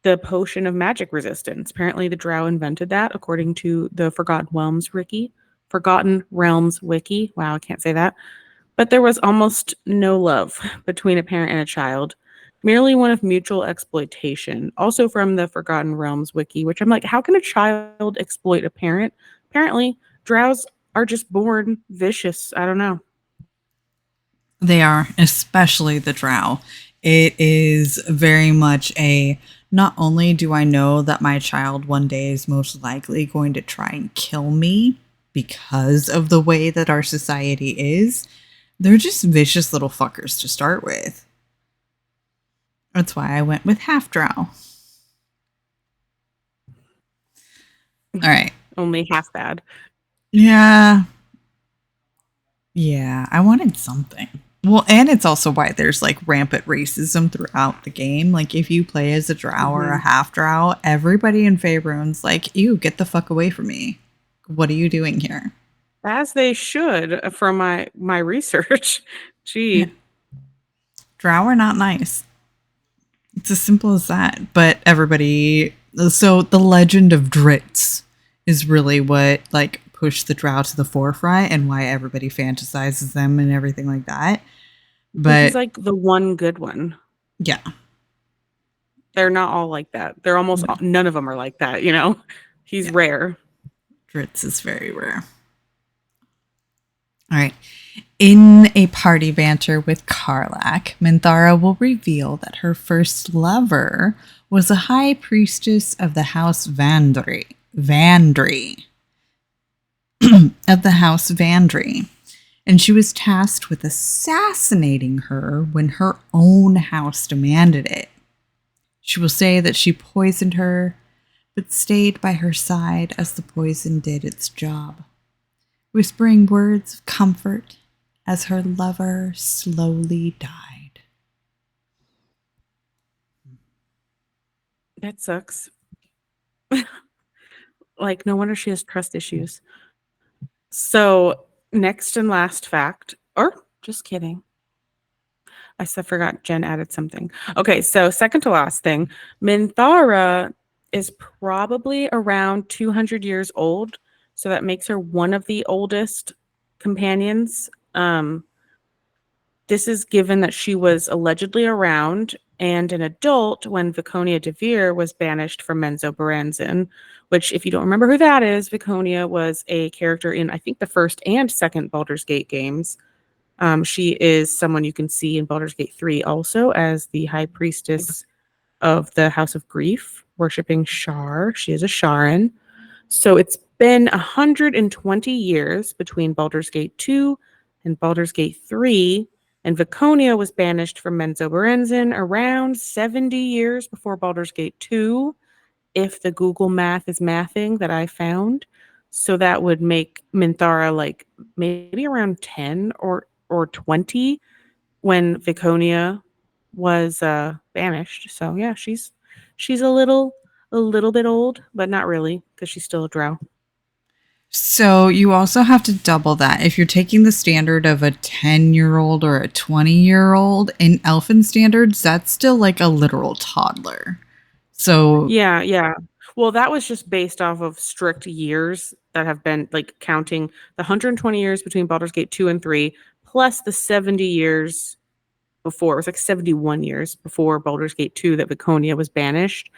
the potion of magic resistance. Apparently, the drow invented that, according to the Forgotten Realms Wiki. Wow, I can't say that. But there was almost no love between a parent and a child, merely one of mutual exploitation. Also from the Forgotten Realms Wiki, which I'm like, how can a child exploit a parent? Apparently, drows are just born vicious. I don't know. They are, especially the drow. It is very much a, not only do I know that my child one day is most likely going to try and kill me because of the way that our society is, they're just vicious little fuckers to start with. That's why I went with half drow. All right. Only half bad. Yeah. Yeah, I wanted something. Well, and it's also why there's like rampant racism throughout the game. Like if you play as a drow or a half drow, everybody in Faerun's like, ew, get the fuck away from me. What are you doing here? As they should, from my research. Gee. Yeah. Drow are not nice. It's as simple as that. But everybody, so the legend of Dritz is really what like pushed the drow to the forefront and why everybody fantasizes them and everything like that. But he's like the one good one. Yeah. They're not all like that. They're almost none of them are like that, you know? He's rare. Dritz is very rare. All right. In a party banter with Karlach, Minthara will reveal that her first lover was a high priestess of the house Vandry. Of the house Vandry. And she was tasked with assassinating her when her own house demanded it. She will say that she poisoned her, but stayed by her side as the poison did its job, whispering words of comfort as her lover slowly died. That sucks. Like, no wonder she has trust issues. So, next and last fact, or just kidding. I forgot Jen added something. Okay, so second to last thing, Minthara is probably around 200 years old. So that makes her one of the oldest companions. This is given that she was allegedly around and an adult when Viconia DeVere was banished from Menzoberranzan, which, if you don't remember who that is, Viconia was a character in, I think, the first and second Baldur's Gate games. She is someone you can see in Baldur's Gate 3 also as the High Priestess of the House of Grief, worshipping Shar. She is a Sharan. So it's been 120 years between Baldur's Gate 2 and Baldur's Gate 3, and Viconia was banished from Menzoberranzan around 70 years before Baldur's Gate 2, if the Google math is mathing that I found. So that would make Minthara like maybe around 10 or 20 when Viconia was banished. So yeah, she's a little bit old, but not really, because she's still a drow. So you also have to double that. If you're taking the standard of a 10-year-old or a 20-year-old, in elfin standards, that's still like a literal toddler. So yeah. Well, that was just based off of strict years that have been like counting the 120 years between Baldur's Gate 2 and 3, plus the 70 years before. It was like 71 years before Baldur's Gate 2 that Viconia was banished,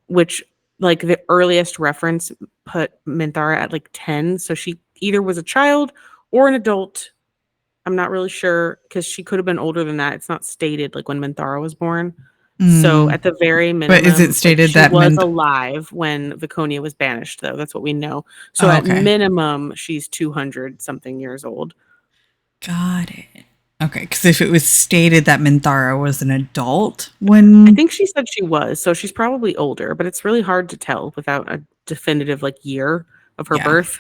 which like the earliest reference put Minthara at like 10. So she either was a child or an adult. I'm not really sure, because she could have been older than that. It's not stated like when Minthara was born. So at the very minimum, but is it stated she that was alive when Viconia was banished, though? That's what we know. So at minimum, she's 200 something years old. Got it. Okay, because if it was stated that Minthara was an adult when... I think she said she was, so she's probably older, but it's really hard to tell without a definitive like year of her birth.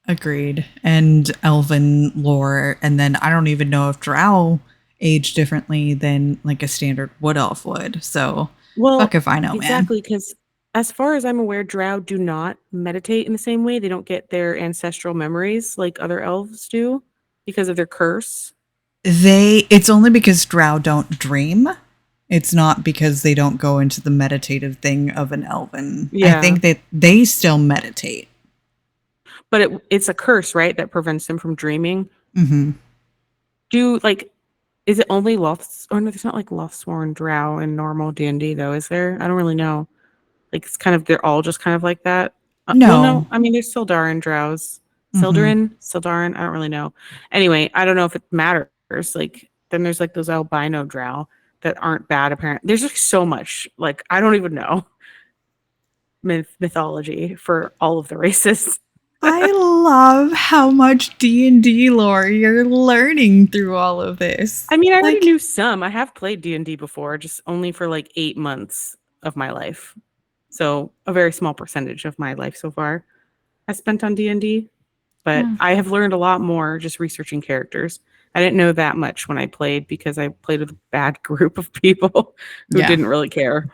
Agreed. And elven lore, and then I don't even know if drow age differently than like a standard wood elf would. So fuck if I know, exactly, because as far as I'm aware, drow do not meditate in the same way. They don't get their ancestral memories like other elves do because of their curse. It's only because drow don't dream. It's not because they don't go into the meditative thing of an elven. I Yeah. think that they still meditate. But it's a curse, right, that prevents them from dreaming. Mm-hmm. Is it only Loths? Oh no, there's not like Lothsworn drow in normal D&D though, is there? I don't really know. Like it's kind of they're all just kind of like that. Well, no, No. I mean there's Sildarin drows. Mhm. Sildarin, I don't really know. Anyway, I don't know if it matters. Like then there's like those albino drow that aren't bad apparently. There's like so much. Like I don't even know mythology for all of the races. I love how much D&D lore you're learning through all of this. I mean, I already Like, knew some. I have played D&D before, just only for like 8 months of my life. So, a very small percentage of my life so far I spent on D&D, but Yeah. I have learned a lot more just researching characters. I didn't know that much when I played because I played with a bad group of people who Yeah. didn't really care.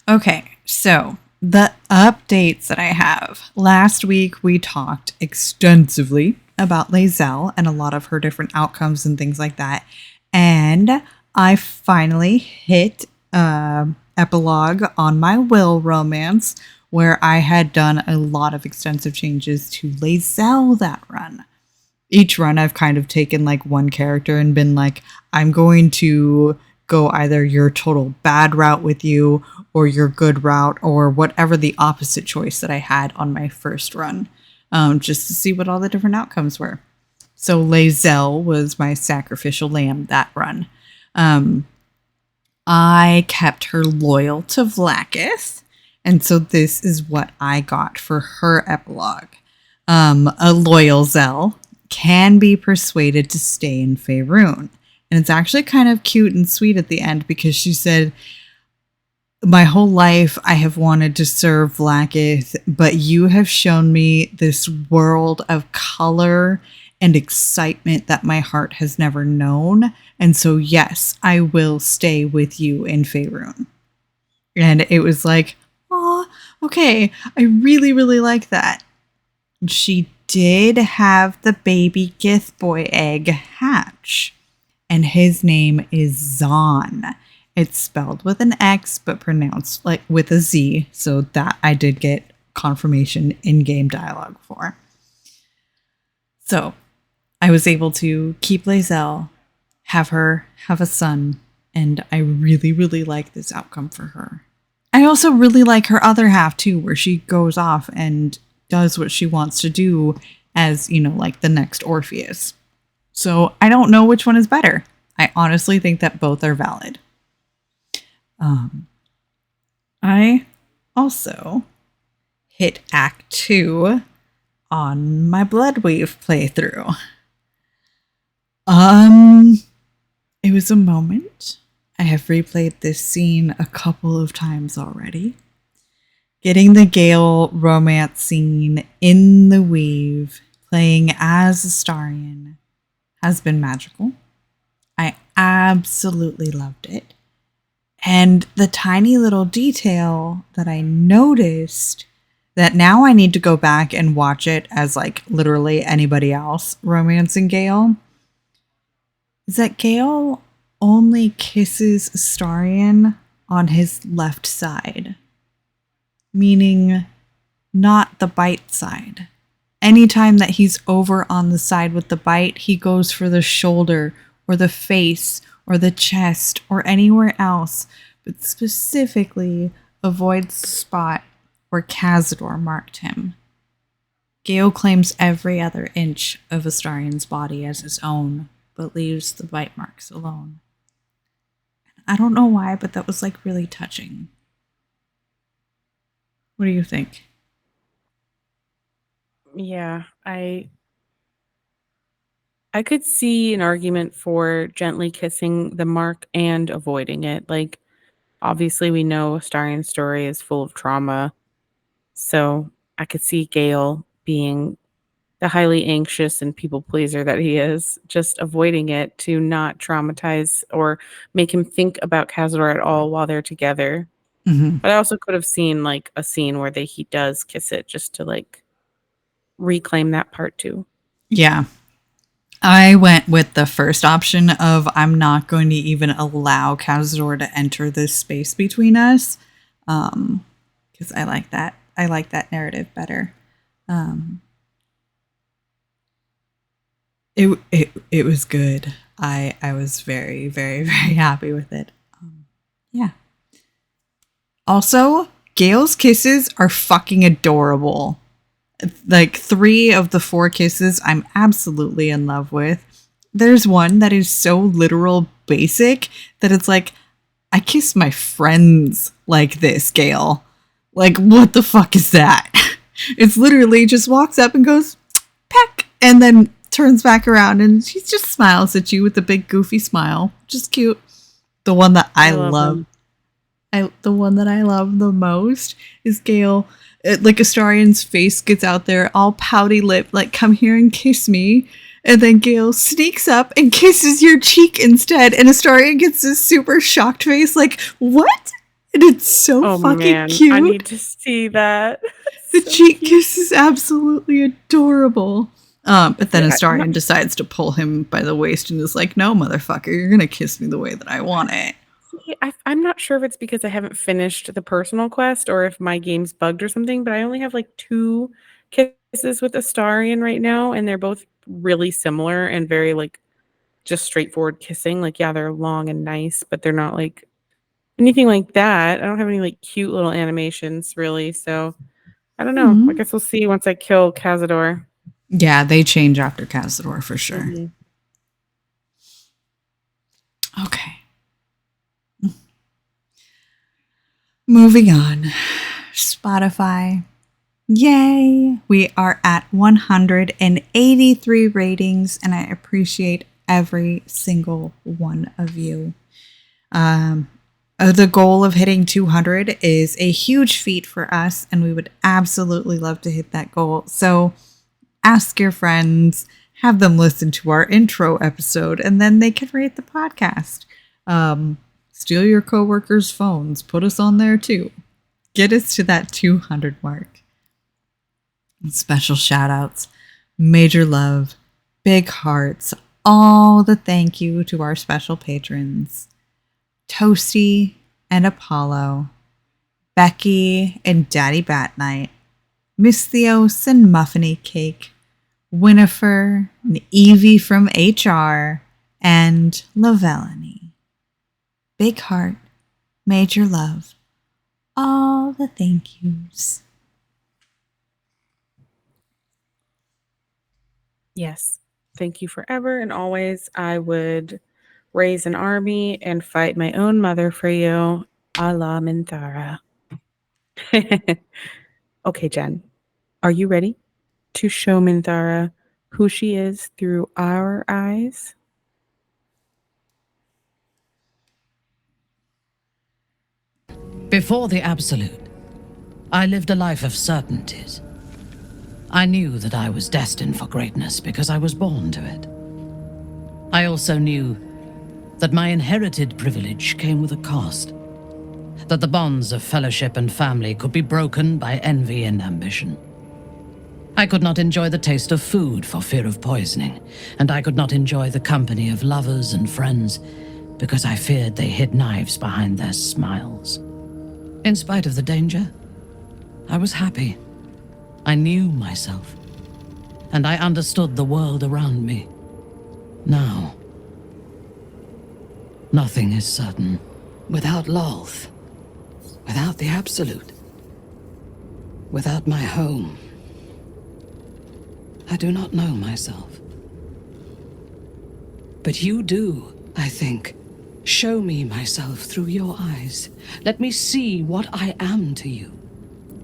Okay, so the updates that I have. Last week we talked extensively about Lae'zel and a lot of her different outcomes and things like that. And I finally hit epilogue on my Will romance where I had done a lot of extensive changes to Lae'zel that run. Each run I've kind of taken like one character and been like, I'm going to go either your total bad route with you or your good route or whatever the opposite choice that I had on my first run, just to see what all the different outcomes were. So Lae'zel was my sacrificial lamb that run. I kept her loyal to Vlaakith, and so this is what I got for her epilogue. A loyal Zell can be persuaded to stay in Faerun. And it's actually kind of cute and sweet at the end because she said, my whole life I have wanted to serve Vlaakith, but you have shown me this world of color and excitement that my heart has never known. And so, yes, I will stay with you in Faerun. And it was like, oh, okay, I really, really like that. She did have the baby Githboy egg hatch, and his name is Zon. It's spelled with an X, but pronounced like with a Z, so that I did get confirmation in-game dialogue for. So I was able to keep Lae'zel, have her have a son, and I really, really like this outcome for her. I also really like her other half too, where she goes off and does what she wants to do as, like the next Orpheus. So I don't know which one is better. I honestly think that both are valid. I also hit Act 2 on my Bloodweave playthrough. It was a moment. I have replayed this scene a couple of times already. Getting the Gale romance scene in the Weave, playing as Astarion, has been magical. I absolutely loved it. And the tiny little detail that I noticed that now I need to go back and watch it as like literally anybody else romancing Gale is that Gale only kisses Astarion on his left side, meaning not the bite side. Anytime that he's over on the side with the bite, he goes for the shoulder or the face or the chest or anywhere else, but specifically avoids the spot where Cazador marked him. Gale claims every other inch of Astarion's body as his own, but leaves the bite marks alone. I don't know why, but that was like really touching. What do you think? Yeah, I could see an argument for gently kissing the mark and avoiding it. Like, obviously, we know Astarion's story is full of trauma. So I could see Gale being the highly anxious and people pleaser that he is, just avoiding it to not traumatize or make him think about Cazador at all while they're together. Mm-hmm. But I also could have seen like a scene where he does kiss it just to like reclaim that part too. Yeah. I went with the first option of I'm not going to even allow Cazador to enter this space between us. Because I like that. I like that narrative better. It was good. I was very, very, very happy with it. Yeah. Also, Gail's kisses are fucking adorable. Like 3 of the 4 kisses I'm absolutely in love with. There's one that is so literal basic that it's like, I kiss my friends like this, Gail. Like, what the fuck is that? It's literally just walks up and goes, peck, and then turns back around and she just smiles at you with a big goofy smile. Just cute. The one that I love. The one that I love the most is Gail. Like Astarian's face gets out there, all pouty lip, like, come here and kiss me. And then Gail sneaks up and kisses your cheek instead. And Astarian gets this super shocked face, like, what? And it's so fucking cute. I need to see that. The so cheek kiss is absolutely adorable. But then Astarian decides to pull him by the waist and is like, no, motherfucker, you're going to kiss me the way that I want it. I'm not sure if it's because I haven't finished the personal quest or if my game's bugged or something, but I only have like 2 kisses with Astarian right now, and they're both really similar and very like just straightforward kissing. Like, yeah, they're long and nice, but they're not like anything like that. I don't have any like cute little animations really, so I don't know. I guess we'll see once I kill Cazador. Yeah, they change after Cazador for sure. Mm-hmm. Okay. Moving on. Spotify. Yay! We are at 183 ratings, and I appreciate every single one of you. The goal of hitting 200 is a huge feat for us, and we would absolutely love to hit that goal. So ask your friends, have them listen to our intro episode, and then they can rate the podcast. Steal your coworkers' phones. Put us on there too. Get us to that 200 mark. And special shout outs, major love, big hearts, all the thank you to our special patrons. Toasty and Apollo, Becky and Daddy Bat Night, Miss Theos and Muffiny Cake, Winifred and Evie from HR, and Lavellany. Big heart, major love, all the thank yous. Yes. Thank you forever and always. I would raise an army and fight my own mother for you, a la Minthara. Okay, Jen, are you ready to show Minthara who she is through our eyes? Before the Absolute, I lived a life of certainties. I knew that I was destined for greatness because I was born to it. I also knew that my inherited privilege came with a cost, that the bonds of fellowship and family could be broken by envy and ambition. I could not enjoy the taste of food for fear of poisoning, and I could not enjoy the company of lovers and friends because I feared they hid knives behind their smiles. In spite of the danger, I was happy. I knew myself, and I understood the world around me. Now, nothing is certain. Without Lolth, without the Absolute, without my home, I do not know myself. But you do, I think. Show me myself through your eyes. Let me see what I am to you.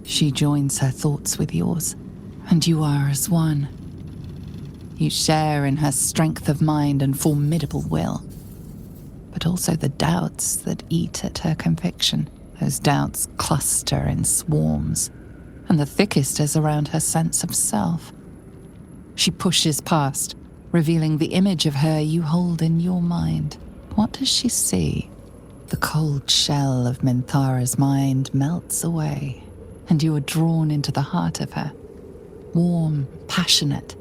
She joins her thoughts with yours, and you are as one. You share in her strength of mind and formidable will, but also the doubts that eat at her conviction. Those doubts cluster in swarms, and the thickest is around her sense of self. She pushes past, revealing the image of her you hold in your mind. What does she see? The cold shell of Minthara's mind melts away, and you are drawn into the heart of her. Warm, passionate,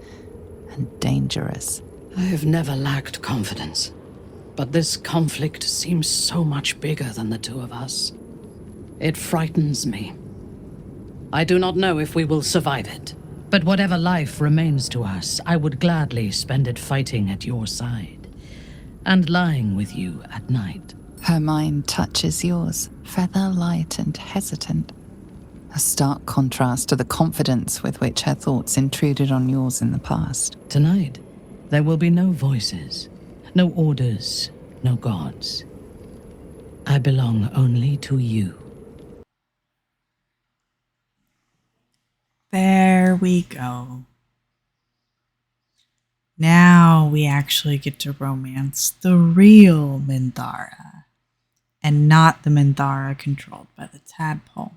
and dangerous. I have never lacked confidence, but this conflict seems so much bigger than the two of us. It frightens me. I do not know if we will survive it, but whatever life remains to us, I would gladly spend it fighting at your side and lying with you at night. Her mind touches yours, feather light and hesitant. A stark contrast to the confidence with which her thoughts intruded on yours in the past. Tonight, there will be no voices, no orders, no gods. I belong only to you. There we go. Now we actually get to romance the real Minthara, and not the Minthara controlled by the tadpole.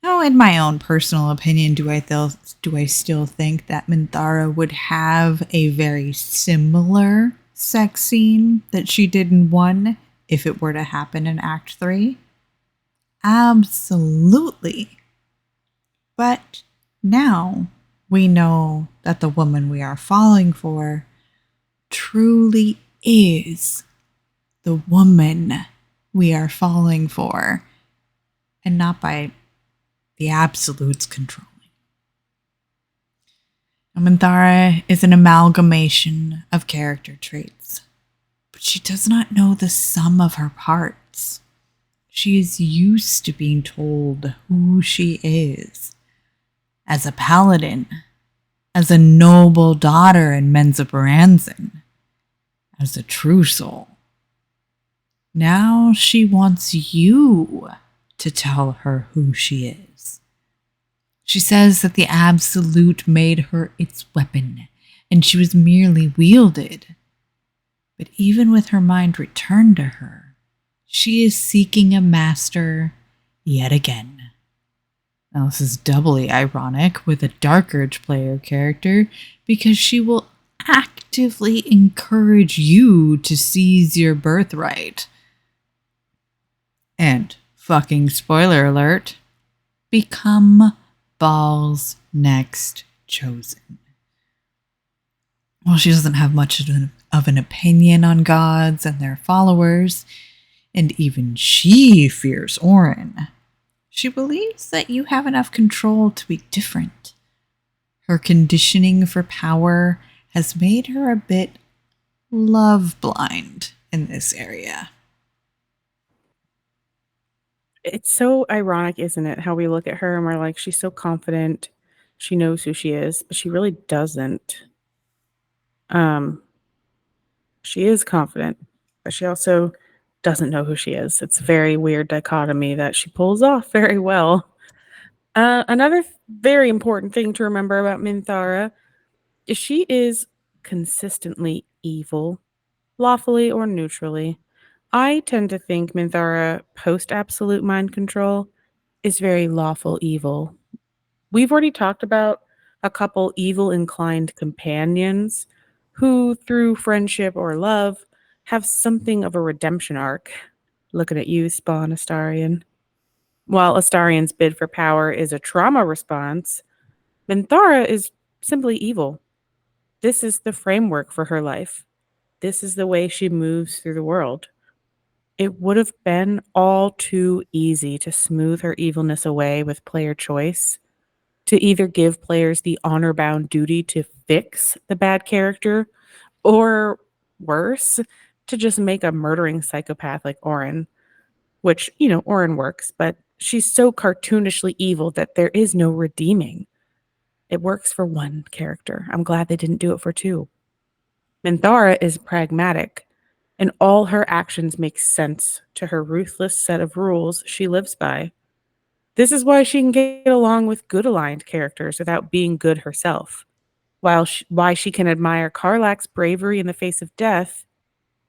Now, in my own personal opinion, do I still think that Minthara would have a very similar sex scene that she did in 1 if it were to happen in Act 3? Absolutely. But now we know that the woman we are falling for truly is the woman we are falling for, and not by the absolutes controlling. Now, Minthara is an amalgamation of character traits, but she does not know the sum of her parts. She is used to being told who she is. As a paladin, as a noble daughter in Menzoberranzan, as a true soul. Now she wants you to tell her who she is. She says that the Absolute made her its weapon, and she was merely wielded. But even with her mind returned to her, she is seeking a master yet again. Now, this is doubly ironic with a Dark Urge player character, because she will actively encourage you to seize your birthright. And, fucking spoiler alert, become Baal's next chosen. While she doesn't have much of an opinion on gods and their followers, and even she fears Orin, she believes that you have enough control to be different. Her conditioning for power has made her a bit love blind in this area. It's so ironic, isn't it? How we look at her and we're like, she's so confident. She knows who she is, but she really doesn't. She is confident, but she also doesn't know who she is. It's a very weird dichotomy that she pulls off very well. Another very important thing to remember about Minthara is she is consistently evil, lawfully or neutrally. I tend to think Minthara, post-absolute mind control, is very lawful evil. We've already talked about a couple evil-inclined companions who, through friendship or love, have something of a redemption arc. Looking at you, Spawn Astarion. While Astarian's bid for power is a trauma response, Minthara is simply evil. This is the framework for her life. This is the way she moves through the world. It would have been all too easy to smooth her evilness away with player choice, to either give players the honor-bound duty to fix the bad character, or worse, to just make a murdering psychopath like Orin. Which, Orin works, but she's so cartoonishly evil that there is no redeeming. It works for one character. I'm glad they didn't do it for 2. Minthara is pragmatic, and all her actions make sense to her ruthless set of rules she lives by. This is why she can get along with good aligned characters without being good herself, why she can admire Karlach's bravery in the face of death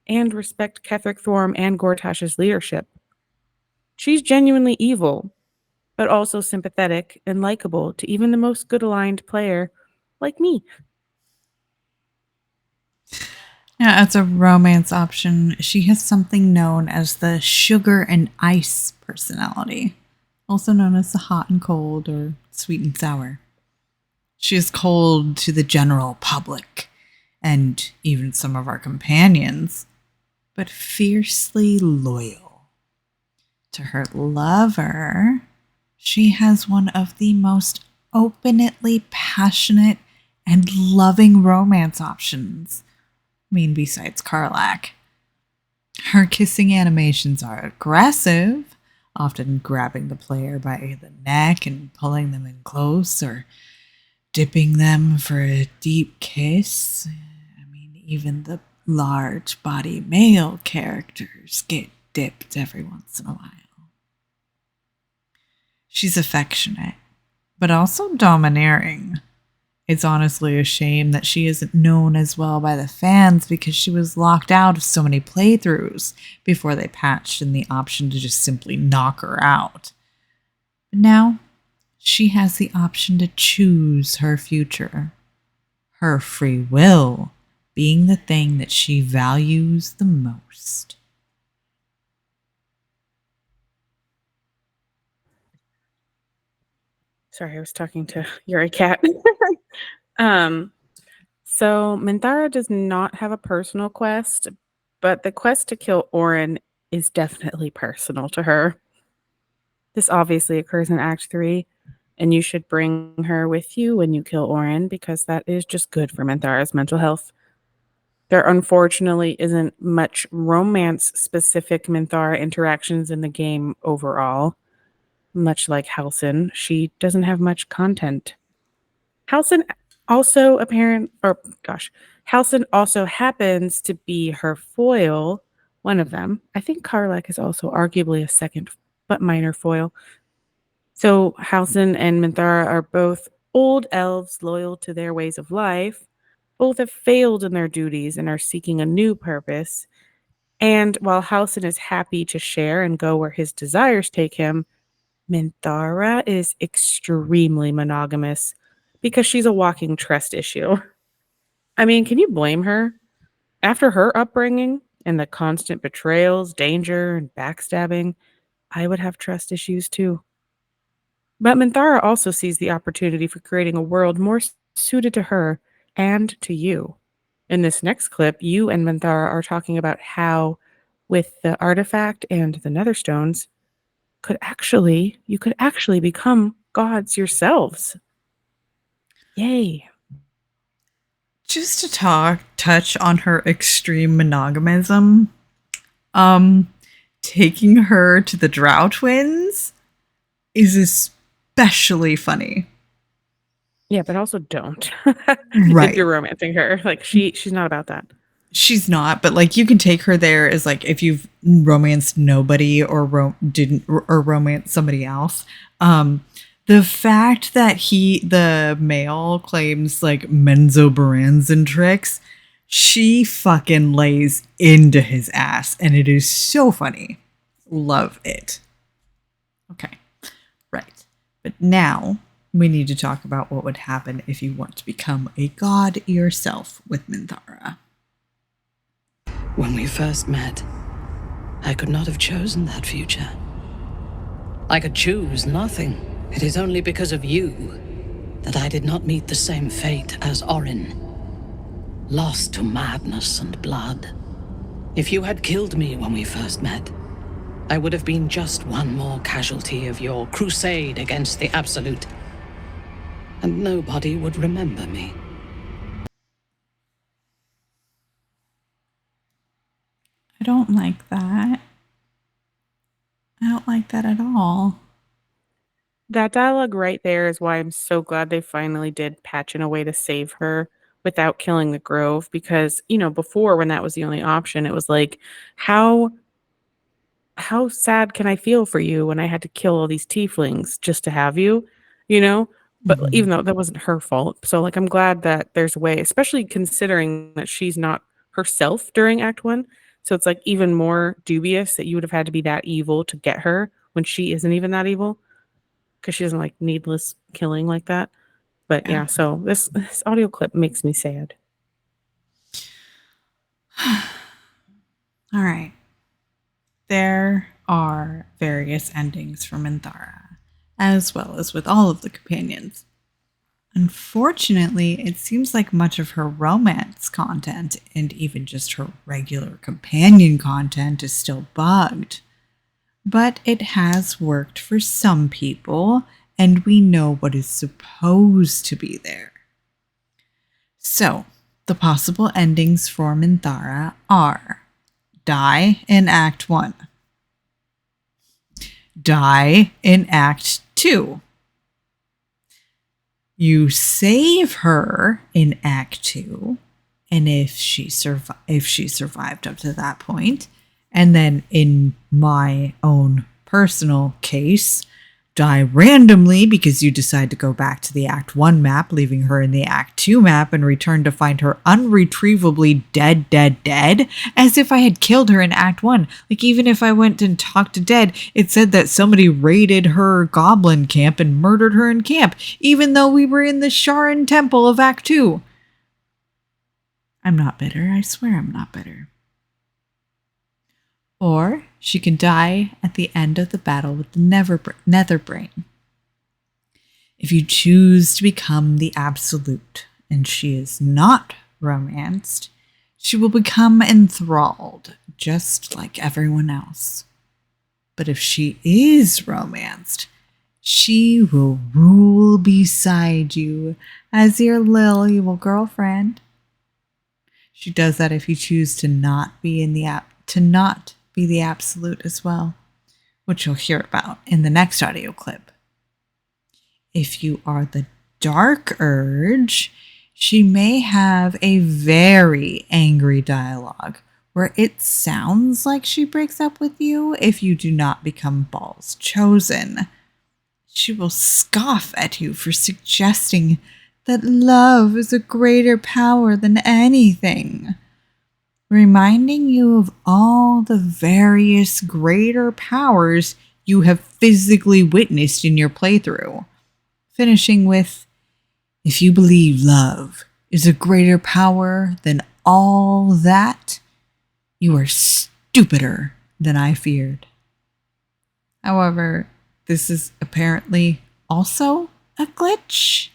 and respect Ketheric Thorm and Gortash's leadership. She's genuinely evil, but also sympathetic and likable to even the most good aligned player like me. Yeah, as a romance option, she has something known as the sugar and ice personality, also known as the hot and cold or sweet and sour. She is cold to the general public and even some of our companions, but fiercely loyal. To her lover, she has one of the most openly passionate and loving romance options. I mean, besides Karlak. Her kissing animations are aggressive, often grabbing the player by the neck and pulling them in close or dipping them for a deep kiss. I mean, even the large body male characters get dipped every once in a while. She's affectionate, but also domineering. It's honestly a shame that she isn't known as well by the fans because she was locked out of so many playthroughs before they patched in the option to just simply knock her out. But now, she has the option to choose her future. Her free will being the thing that she values the most. Sorry, I was talking to Yuri Cat. So Minthara does not have a personal quest, but the quest to kill Orin is definitely personal to her. This obviously occurs in Act 3, and you should bring her with you when you kill Orin because that is just good for Minthara's mental health. There unfortunately isn't much romance-specific Minthara interactions in the game overall. Much like Halsin, she doesn't have much content. Halsin also Halsin also happens to be her foil, one of them. I think Karlak is also arguably a second but minor foil. So Halsin and Minthara are both old elves loyal to their ways of life. Both have failed in their duties and are seeking a new purpose. And while Halsin is happy to share and go where his desires take him, Minthara is extremely monogamous because she's a walking trust issue. I mean, can you blame her? After her upbringing and the constant betrayals, danger, and backstabbing, I would have trust issues too. But Minthara also sees the opportunity for creating a world more suited to her and to you. In this next clip, you and Minthara are talking about how, with the artifact and the Netherstones, you could actually become gods yourselves. Yay. Just to touch on her extreme monogamism, taking her to the Drow twins is especially funny. Yeah, but also don't. Right. If you're romancing her. Like she's not about that. She's not, but like you can take her there as like if you've romanced nobody or didn't or romance somebody else. The fact that the male claims like Menzoberranzan tricks, she fucking lays into his ass, and it is so funny. Love it. Okay, right. But now we need to talk about what would happen if you want to become a god yourself with Minthara. When we first met, I could not have chosen that future. I could choose nothing. It is only because of you that I did not meet the same fate as Orin. Lost to madness and blood. If you had killed me when we first met, I would have been just one more casualty of your crusade against the Absolute. And nobody would remember me. I don't like that. I don't like that at all. That dialogue right there is why I'm so glad they finally did patch in a way to save her without killing the Grove. Because, before when that was the only option, it was like, how sad can I feel for you when I had to kill all these tieflings just to have you, But even though that wasn't her fault. So like I'm glad that there's a way, especially considering that she's not herself during Act 1. So it's like even more dubious that you would have had to be that evil to get her when she isn't even that evil. Because she doesn't like needless killing like that. But yeah, so this audio clip makes me sad. All right. There are various endings for Minthara, as well as with all of the companions. Unfortunately, it seems like much of her romance content and even just her regular companion content is still bugged. But it has worked for some people, and we know what is supposed to be there. So, the possible endings for Minthara are die in Act 1, die in Act 2, you save her in Act 2, and if she survived up to that point, and then in my own personal case, die randomly because you decide to go back to the Act 1 map, leaving her in the Act 2 map, and return to find her unretrievably dead, as if I had killed her in Act 1. Like, even if I went and talked to Dead, it said that somebody raided her goblin camp and murdered her in camp, even though we were in the Sharon Temple of Act 2. I'm not bitter. I swear I'm not bitter. Or she can die at the end of the battle with the Netherbrain. If you choose to become the Absolute and she is not romanced, she will become enthralled, just like everyone else. But if she is romanced, she will rule beside you as your little girlfriend. She does that if you choose to not be the Absolute as well, which you'll hear about in the next audio clip. If you are the Dark Urge, she may have a very angry dialogue where it sounds like she breaks up with you if you do not become Ball's chosen. She will scoff at you for suggesting that love is a greater power than anything, reminding you of all the various greater powers you have physically witnessed in your playthrough, finishing with, if you believe love is a greater power than all that, you are stupider than I feared. However, this is apparently also a glitch.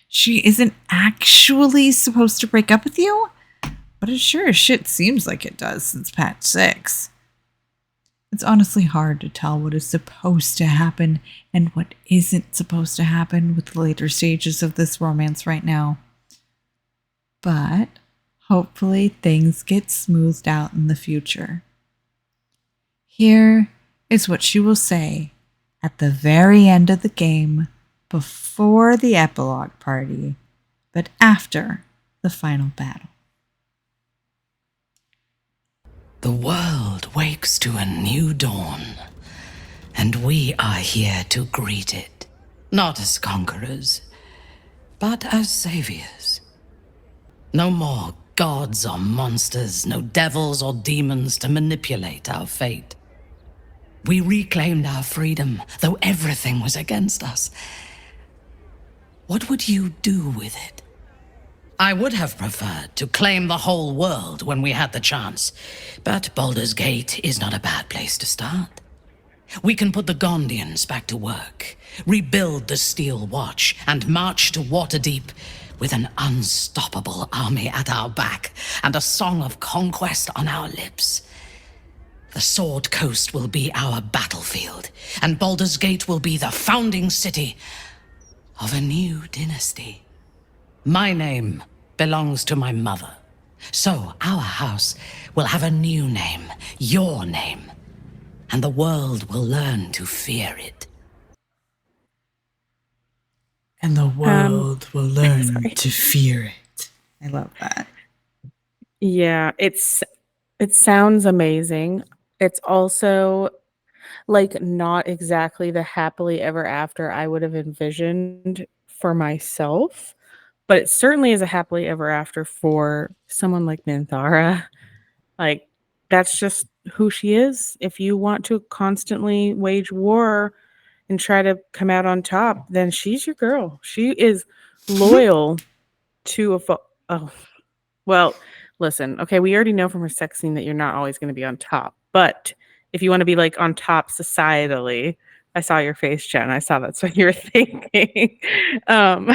She isn't actually supposed to break up with you, but it sure as shit seems like it does since patch 6. It's honestly hard to tell what is supposed to happen and what isn't supposed to happen with the later stages of this romance right now. But hopefully things get smoothed out in the future. Here is what she will say at the very end of the game, before the epilogue party, but after the final battle. The world wakes to a new dawn, and we are here to greet it, not as conquerors, but as saviors. No more gods or monsters, no devils or demons to manipulate our fate. We reclaimed our freedom, though everything was against us. What would you do with it? I would have preferred to claim the whole world when we had the chance, but Baldur's Gate is not a bad place to start. We can put the Gondians back to work, rebuild the Steel Watch, and march to Waterdeep with an unstoppable army at our back and a song of conquest on our lips. The Sword Coast will be our battlefield, and Baldur's Gate will be the founding city of a new dynasty. My name belongs to my mother, so our house will have a new name, your name, and the world will learn to fear it. And the world will learn to fear it. I love that. Yeah, it sounds amazing. It's also like not exactly the happily ever after I would have envisioned for myself, but it certainly is a happily ever after for someone like Minthara. Like, that's just who she is. If you want to constantly wage war and try to come out on top, then she's your girl. She is loyal to well, Listen, okay, we already know from her sex scene that you're not always going to be on top. But if you want to be like on top societally, I saw your face, Jen. I saw that's what you were thinking. um,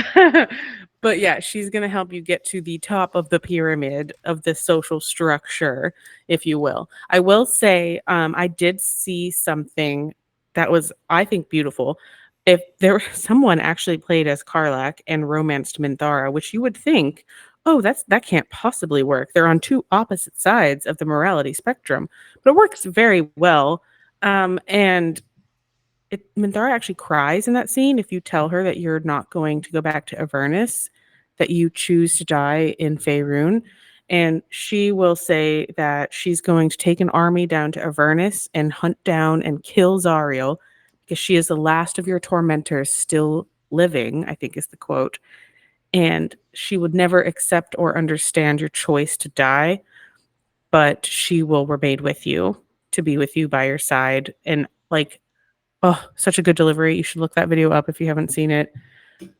but yeah, she's going to help you get to the top of the pyramid of the social structure, if you will. I will say, I did see something that was, I think, beautiful. If there someone actually played as Karlach and romanced Minthara, which you would think, oh, that can't possibly work. They're on two opposite sides of the morality spectrum, but it works very well. And Minthara actually cries in that scene if you tell her that you're not going to go back to Avernus, that you choose to die in Faerun. And she will say that she's going to take an army down to Avernus and hunt down and kill Zariel because she is the last of your tormentors still living, I think is the quote. And she would never accept or understand your choice to die, but she will remain with you, to be with you by your side. And like, oh, such a good delivery. You should look that video up if you haven't seen it.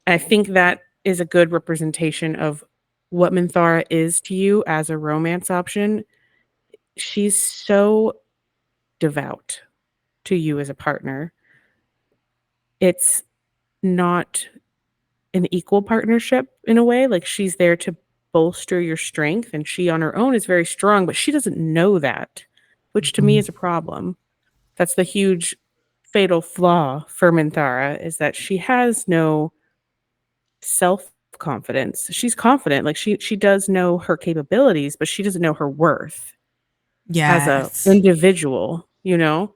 I think that is a good representation of what Minthara is to you as a romance option. She's so devout to you as a partner. It's not an equal partnership in a way. Like, she's there to bolster your strength, and she on her own is very strong, but she doesn't know that, which to me is a problem. That's the huge fatal flaw for Minthara, is that she has no self-confidence. She's confident, like she does know her capabilities, but she doesn't know her worth as a Yes. individual, you know?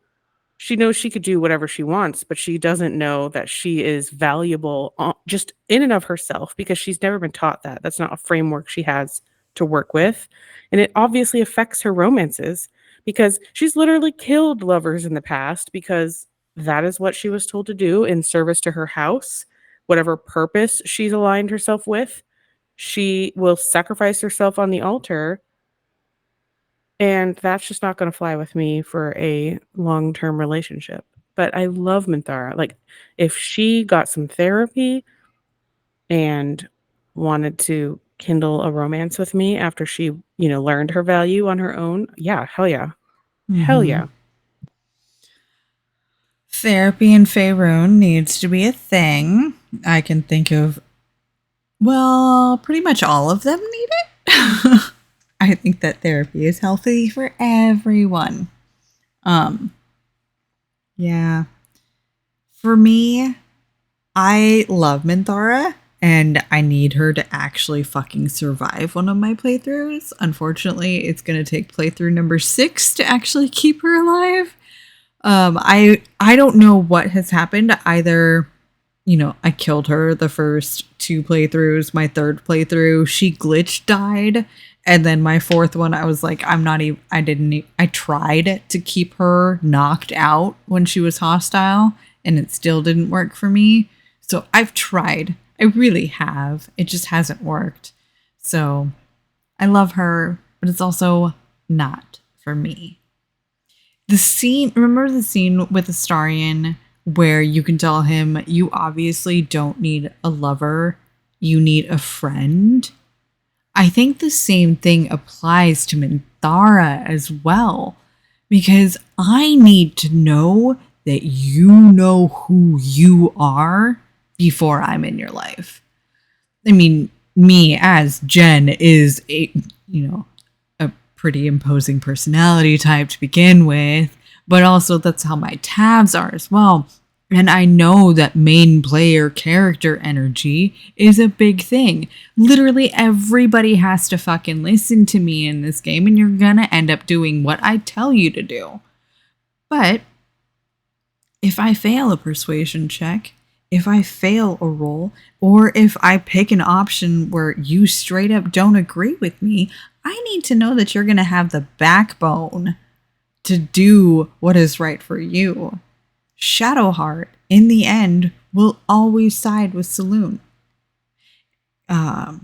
She knows she could do whatever she wants, but she doesn't know that she is valuable just in and of herself, because she's never been taught that. That's not a framework she has to work with. And it obviously affects her romances, because she's literally killed lovers in the past because that is what she was told to do in service to her house. Whatever purpose she's aligned herself with, she will sacrifice herself on the altar. And that's just not going to fly with me for a long-term relationship. But I love Minthara. Like, if she got some therapy and wanted to kindle a romance with me after she, learned her value on her own, yeah, hell yeah. Hell Mhm. yeah. Therapy in Faerun needs to be a thing. I can think of, well, pretty much all of them need it. I think that therapy is healthy for everyone. Yeah. For me, I love Minthara, and I need her to actually fucking survive one of my playthroughs. Unfortunately, it's going to take playthrough number 6 to actually keep her alive. I don't know what has happened. Either, I killed her the first 2 playthroughs. My 3rd playthrough, she glitch died. And then my 4th one, I was like, I tried to keep her knocked out when she was hostile, and it still didn't work for me. So I've tried. I really have. It just hasn't worked. So I love her, but it's also not for me. Remember the scene with Astarion where you can tell him, you obviously don't need a lover, you need a friend? I think the same thing applies to Minthara as well, because I need to know that you know who you are before I'm in your life. I mean, me as Jen is a pretty imposing personality type to begin with, but also that's how my tabs are as well. And I know that main player character energy is a big thing. Literally everybody has to fucking listen to me in this game, and you're gonna end up doing what I tell you to do. But if I fail a persuasion check, if I fail a roll, or if I pick an option where you straight up don't agree with me, I need to know that you're going to have the backbone to do what is right for you. Shadowheart, in the end, will always side with Saloon. All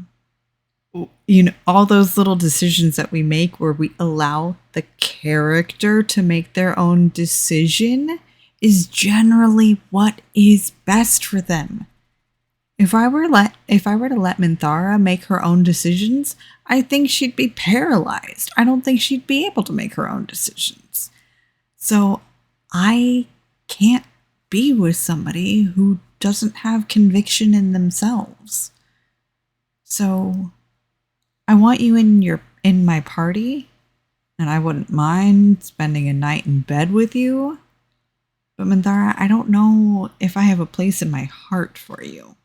those little decisions that we make where we allow the character to make their own decision is generally what is best for them. If I were to let Minthara make her own decisions, I think she'd be paralyzed. I don't think she'd be able to make her own decisions. So I can't be with somebody who doesn't have conviction in themselves. So I want you in my party, and I wouldn't mind spending a night in bed with you. But Minthara, I don't know if I have a place in my heart for you.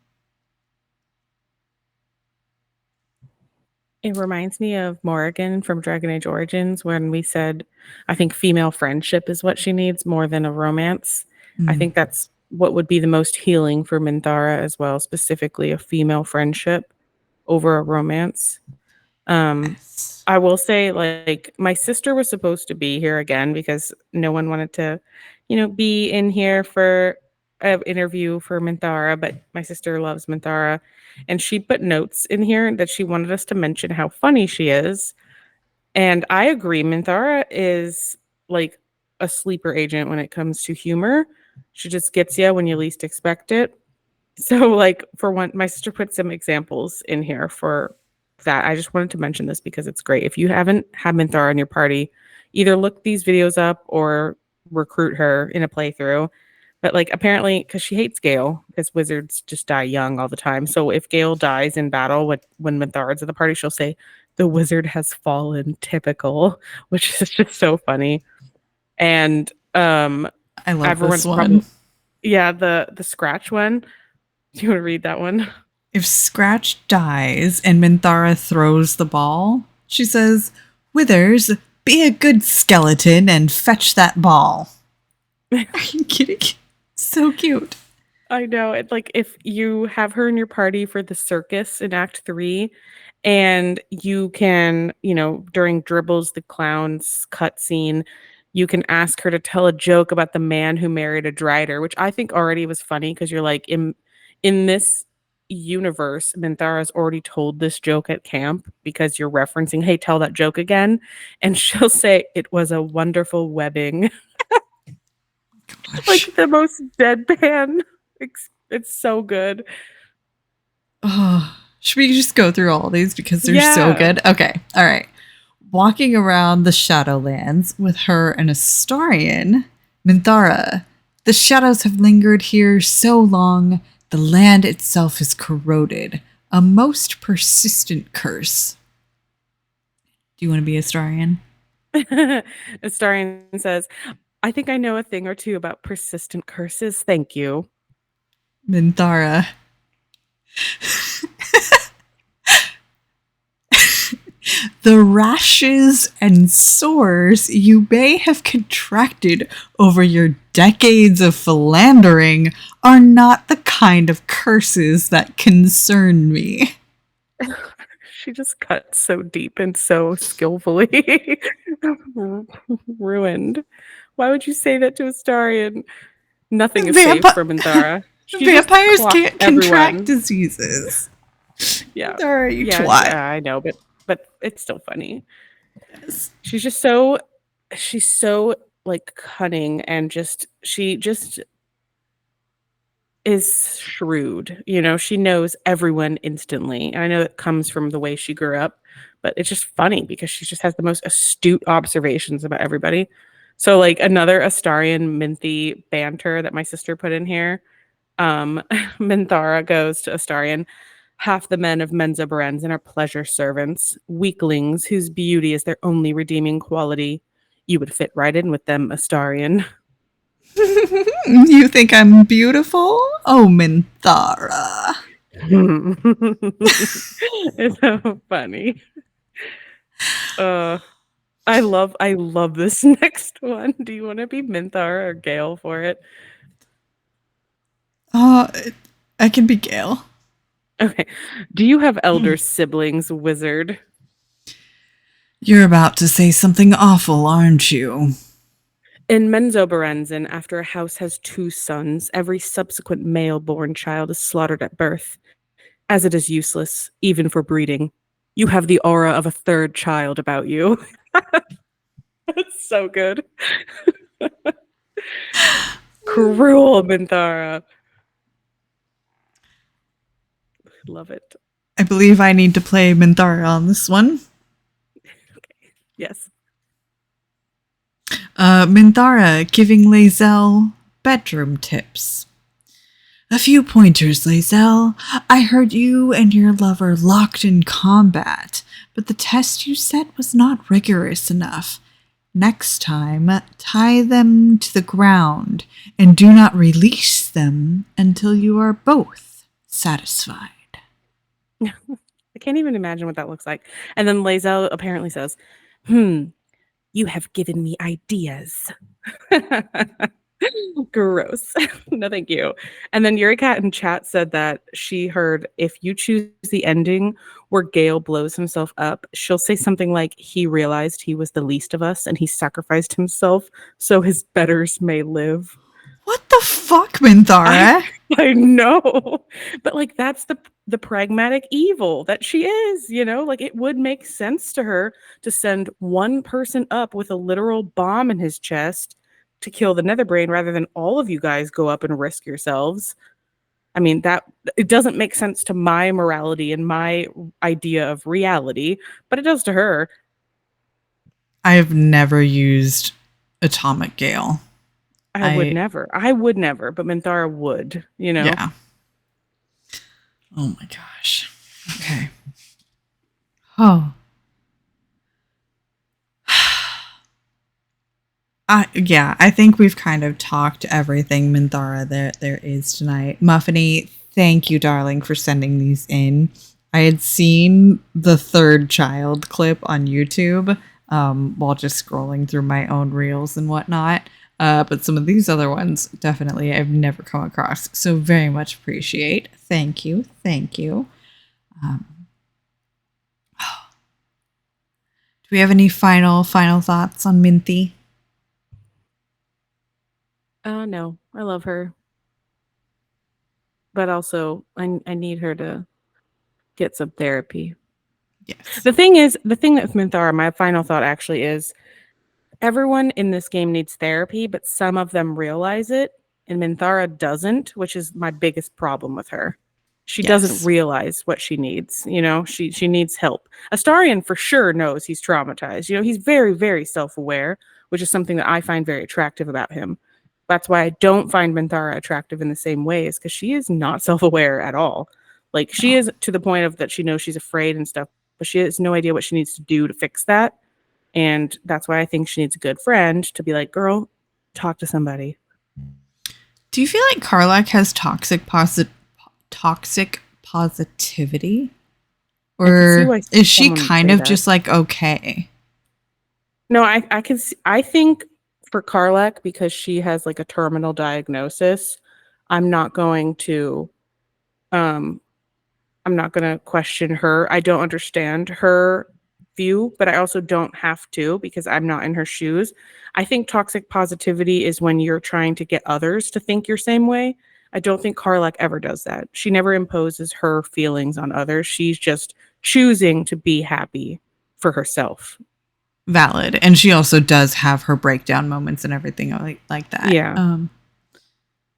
It reminds me of Morrigan from Dragon Age Origins when we said, I think female friendship is what she needs more than a romance. I think that's what would be the most healing for Minthara as well, specifically a female friendship over a romance. Yes. I will say, like, my sister was supposed to be here again because no one wanted to, be in here for an interview for Minthara, but my sister loves Minthara. And she put notes in here that she wanted us to mention how funny she is. And I agree, Minthara is like a sleeper agent when it comes to humor. She just gets you when you least expect it. So, like, for one, my sister put some examples in here for that. I just wanted to mention this because it's great. If you haven't had Minthara in your party, either look these videos up or recruit her in a playthrough. But, like, apparently, because she hates Gale, because wizards just die young all the time. So if Gale dies in battle when Minthara's at the party, she'll say, "The wizard has fallen," typical, which is just so funny. And I love everyone's this one. probably, yeah, the scratch one. Do you want to read that one? If Scratch dies and Minthara throws the ball, she says, "Withers, be a good skeleton and fetch that ball." Are you kidding? So cute. I know. It's like if you have her in your party for the circus in Act 3, and you can, during Dribbles the Clown's cutscene, you can ask her to tell a joke about the man who married a Drider, which I think already was funny because you're like, in this universe, Minthara's already told this joke at camp because you're referencing, hey, tell that joke again. And she'll say, "It was a wonderful wedding." Like the most deadpan. It's so good. Oh, should we just go through all these because they're so Yeah. good? Okay. All right. Walking around the Shadowlands with her and Astarion, Minthara. The shadows have lingered here so long, the land itself is corroded. A most persistent curse. Do you want to be Astarion? Astarion says, "I think I know a thing or two about persistent curses. Thank you." Minthara. The rashes and sores you may have contracted over your decades of philandering are not the kind of curses that concern me. She just cuts so deep and so skillfully. Ruined. Why would you say that to Astarion? Nothing is safe from Minthara. She just Vampires clocked can't contract diseases. Yeah. Minthara, you Yeah, twat. I know, but it's still funny. Yes. She's so like cunning and she just is shrewd. She knows everyone instantly. And I know it comes from the way she grew up, but it's just funny because she just has the most astute observations about everybody. So, like, another Astarion Minthy banter that my sister put in here. Minthara goes to Astarion. "Half the men of Menza Berenzin are pleasure servants, weaklings whose beauty is their only redeeming quality. You would fit right in with them, Astarion." You think I'm beautiful? Oh, Minthara. It's so funny. I love this next one. Do you want to be Minthara or Gale for it? I can be Gale. Okay. "Do you have elder siblings, wizard?" You're about to say something awful, aren't you? "In Menzo Berenzin, after a house has 2 sons, every subsequent male-born child is slaughtered at birth, as it is useless, even for breeding. You have the aura of a 3rd child about you." That's so good. Cruel Minthara. Love it. I believe I need to play Minthara on this one. Yes. Minthara giving Lae'zel bedroom tips. A few pointers, Lae'zel. I heard you and your lover locked in combat, but the test you set was not rigorous enough. Next time, tie them to the ground and do not release them until you are both satisfied. I can't even imagine what that looks like. And then Lae'zel apparently says, you have given me ideas. Gross. No, thank you. And then Yuri Cat in chat said that she heard if you choose the ending where Gale blows himself up, she'll say something like, he realized he was the least of us and he sacrificed himself so his betters may live. What the fuck, Minthara? I know. But like that's the pragmatic evil that she is, you know? Like it would make sense to her to send one person up with a literal bomb in his chest to kill the Netherbrain rather than all of you guys go up and risk yourselves. I mean, that it doesn't make sense to my morality and my idea of reality, but it does to her. I have never used Atomic Gale. I would never, but Minthara would, you know? Yeah. Oh my gosh. Okay. Oh. I think we've kind of talked everything Minthara there is tonight. Muffiny, thank you, darling, for sending these in. I had seen the third child clip on YouTube while just scrolling through my own reels and whatnot. But some of these other ones, definitely, I've never come across. So very much appreciate. Thank you. Thank you. Do we have any final thoughts on Minty? No, I love her. But also, I need her to get some therapy. Yes. The thing with Minthara, my final thought actually is, everyone in this game needs therapy, but some of them realize it, and Minthara doesn't, which is my biggest problem with her. She doesn't realize what she needs. You know, she needs help. Astarion for sure knows he's traumatized. You know, he's very, very self-aware, which is something that I find very attractive about him. That's why I don't find Minthara attractive in the same ways, because she is not self-aware at all. Like, she is to the point of that she knows she's afraid and stuff, but she has no idea what she needs to do to fix that. And that's why I think she needs a good friend to be like, girl, talk to somebody. Do you feel like Karlach has toxic positivity? Or is she kind of just like okay? No, I can see, I think for Karlach, because she has like a terminal diagnosis, I'm not going to question her. I don't understand her view, but I also don't have to because I'm not in her shoes. I think toxic positivity is when you're trying to get others to think your same way. I don't think Karlach ever does that. She never imposes her feelings on others. She's just choosing to be happy for herself. Valid. And she also does have her breakdown moments and everything like that. Yeah.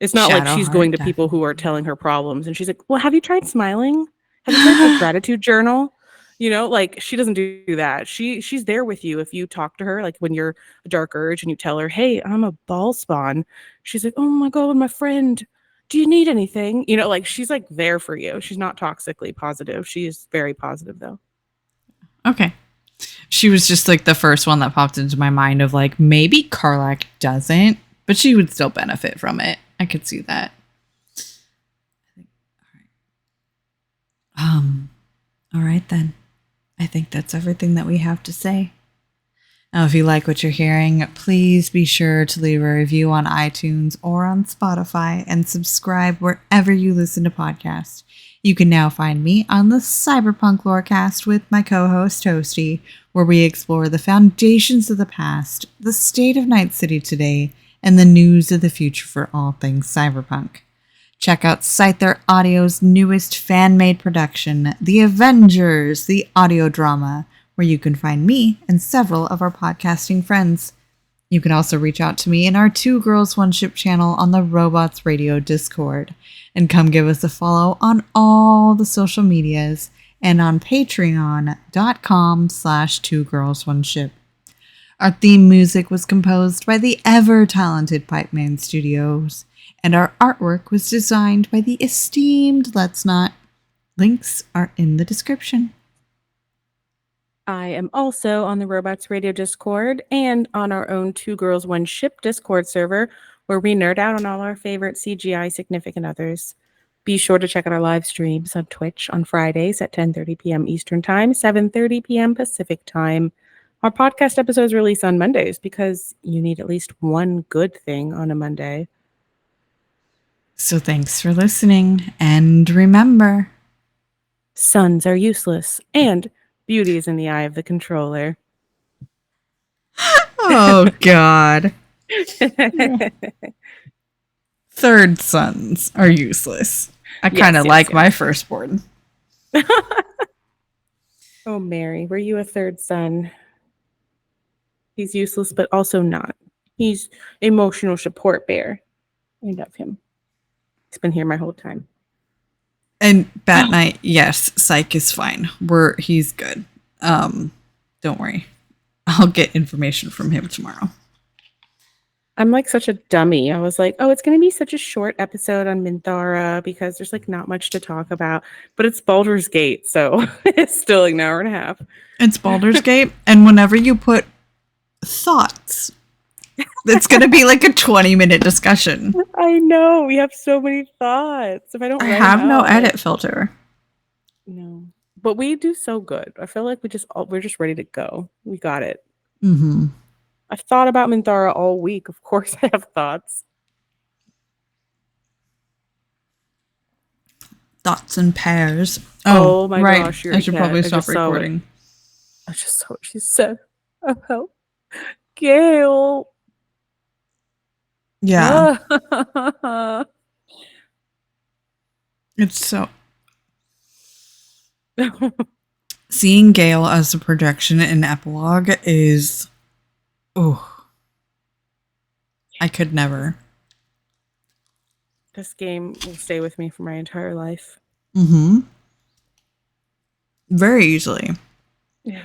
It's not like she's going to people who are telling her problems and she's like, well, have you tried smiling? Have you tried a gratitude journal? You know, like she doesn't do that. She's there with you if you talk to her, like when you're a dark urge and you tell her, hey, I'm a ball spawn. She's like, oh my God, my friend, do you need anything? You know, like she's like there for you. She's not toxically positive. She is very positive though. Okay. She was just like the first one that popped into my mind of like, maybe Karlach doesn't, but she would still benefit from it. I could see that. All right then. I think that's everything that we have to say. Now, if you like what you're hearing, please be sure to leave a review on iTunes or on Spotify and subscribe wherever you listen to podcasts. You can now find me on the Cyberpunk Lorecast with my co-host Toasty, where we explore the foundations of the past, the state of Night City today, and the news of the future for all things cyberpunk. Check out Scyther Audio's newest fan-made production, The Avengers, the audio drama, where you can find me and several of our podcasting friends. You can also reach out to me in our Two Girls One Ship channel on the Robots Radio Discord. And come give us a follow on all the social medias and on patreon.com/twogirlsoneship. Our theme music was composed by the ever-talented Pipeman Studios, and our artwork was designed by the esteemed Let's Not. Links are in the description. I am also on the Robots Radio Discord and on our own Two Girls One Ship Discord server, where we nerd out on all our favorite CGI significant others. Be sure to check out our live streams on Twitch on Fridays at 10:30 p.m. Eastern Time, 7:30 p.m. Pacific Time. Our podcast episodes release on Mondays because you need at least one good thing on a Monday. So thanks for listening, and remember, Suns are useless, and beauty is in the eye of the controller. oh god, third sons are useless. I kind of like my firstborn. Oh, Mary, were you a third son? He's useless, but also not. He's emotional support bear. I love him. He's been here my whole time. And Bat Knight, yes, Psych is fine. He's good. Don't worry. I'll get information from him tomorrow. I'm like such a dummy. I was like, oh, it's going to be such a short episode on Minthara because there's like not much to talk about. But it's Baldur's Gate, so it's still like an hour and a half. It's Baldur's Gate, and whenever you put thoughts, it's going to be like a 20-minute discussion. I know. We have so many thoughts. If I don't I write have them no out, edit filter. No. But we do so good. I feel like we're just ready to go. We got it. Mm-hmm. I've thought about Minthara all week. Of course I have thoughts. Thoughts and pairs. Oh my right. gosh, I should probably stop recording. I just saw what she said about Gail. Yeah. It's so... Seeing Gale as a projection in epilogue is... Oh. I could never. This game will stay with me for my entire life. Mm-hmm. Very easily. Yeah.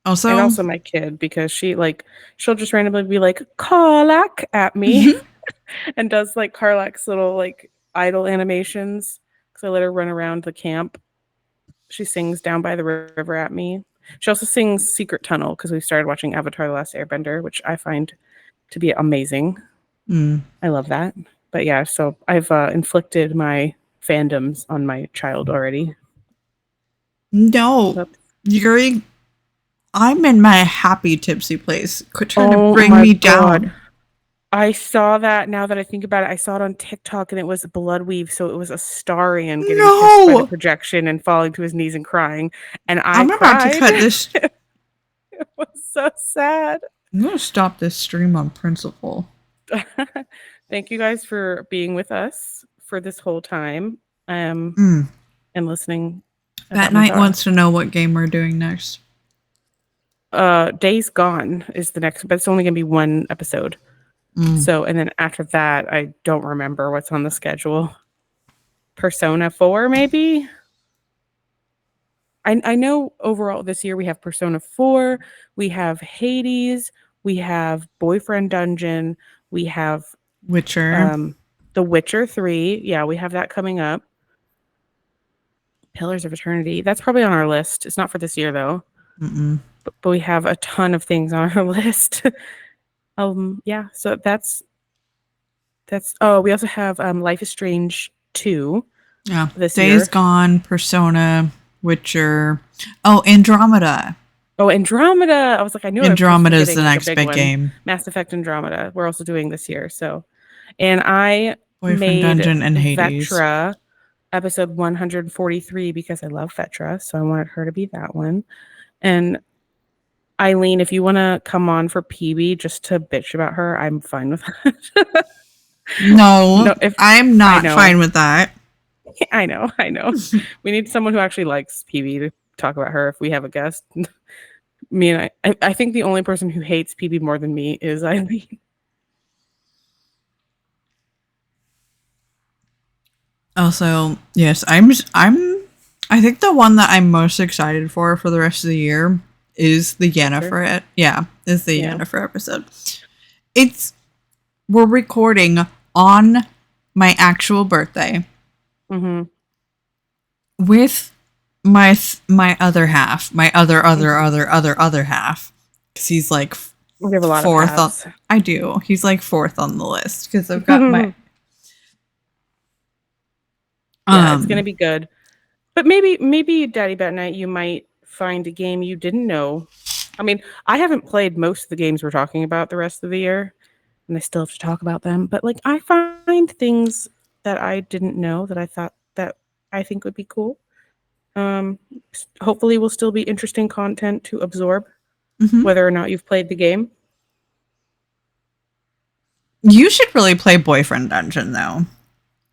Also, and also my kid, because she'll just randomly be like, Karlak at me and does like Karlak's little like idle animations because I let her run around the camp. She sings Down by the River at me. She also sings Secret Tunnel because we started watching Avatar The Last Airbender, which I find to be amazing. I love that. But yeah, so I've inflicted my fandoms on my child already. No. Yuri, I'm in my happy tipsy place. Quit trying to bring me down. I saw that, now that I think about it. I saw it on TikTok and it was Bloodweave, so it was Astarion getting kissed by the projection and falling to his knees and crying. And I'm about to cut this. It was so sad. I'm going to stop this stream on principle. Thank you guys for being with us for this whole time and listening. That Night wants to know what game we're doing next. Days Gone is the next, but it's only going to be one episode. So, and then after that, I don't remember what's on the schedule. Persona 4, maybe? I know overall this year we have Persona 4, we have Hades, we have Boyfriend Dungeon, we have Witcher. The Witcher 3. Yeah, we have that coming up. Pillars of Eternity. That's probably on our list. It's not for this year, though. But we have a ton of things on our list. Yeah, so that's we also have Life is Strange 2. Yeah. This Days year. Gone, Persona, Witcher. Oh, Andromeda. Oh, Andromeda. I was like, I knew Andromeda is the next big game. Mass Effect Andromeda. We're also doing this year. So, and I Boyfriend made Dungeon and Hades. Vetra episode 143 because I love Vetra, so I wanted her to be that one. And Eileen, if you want to come on for PB just to bitch about her, I'm fine with that. No, I'm not fine with that. I know. We need someone who actually likes PB talk about her if we have a guest. Me and I think the only person who hates PB more than me is Eileen. Also, yes, I think the one that I'm most excited for the rest of the year is the Yennefer. Yeah, is the Yennefer episode. We're recording on my actual birthday with my other half, my other half, because he's like we have a lot fourth of paths. I do. He's like fourth on the list because I've got my. Yeah, it's gonna be good. But maybe Daddy Bat Night, you might find a game you didn't know. I mean, I haven't played most of the games we're talking about the rest of the year, and I still have to talk about them. But like, I find things that I didn't know that I thought that I think would be cool. Hopefully, will still be interesting content to absorb, whether or not you've played the game. You should really play Boyfriend Dungeon, though.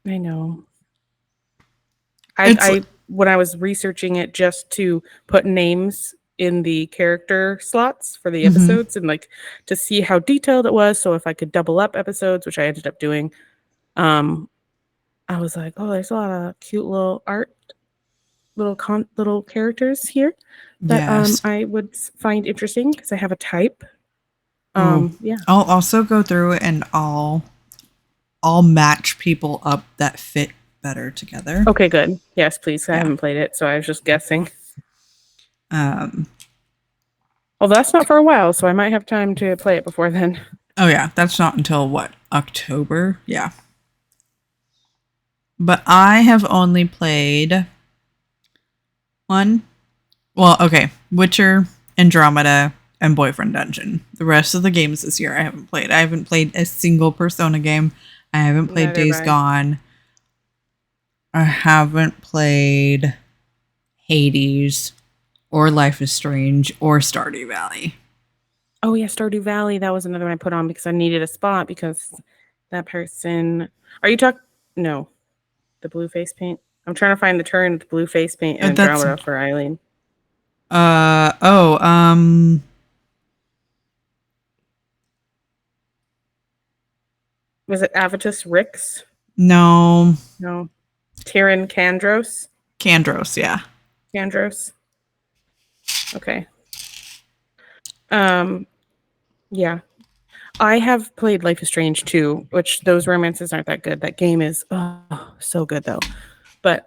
I know. I when I was researching it just to put names in the character slots for the episodes and like to see how detailed it was, so if I could double up episodes, which I ended up doing, I was like, oh, there's a lot of cute little art, little characters here that I would find interesting because I have a type. Yeah, I'll also go through and I'll match people up that fit better together. Okay, good. Yes, please. I haven't played it, so I was just guessing. Well, that's not for a while, so I might have time to play it before then. Oh yeah, that's not until what, October? Yeah. But I have only played Witcher, Andromeda, and Boyfriend Dungeon. The rest of the games this year I haven't played. I haven't played a single Persona game. I haven't played Days Gone. I haven't played Hades or Life is Strange or Stardew Valley. Oh yeah, Stardew Valley. That was another one I put on because I needed a spot because that person. Are you talking? No, the blue face paint. I'm trying to find the turn with the blue face paint and Andromeda for Eileen. Was it Avitus Rix? No. Tyrion Kandros? Kandros, yeah. Kandros. Okay. Yeah. I have played Life is Strange too, which those romances aren't that good. That game is so good though. But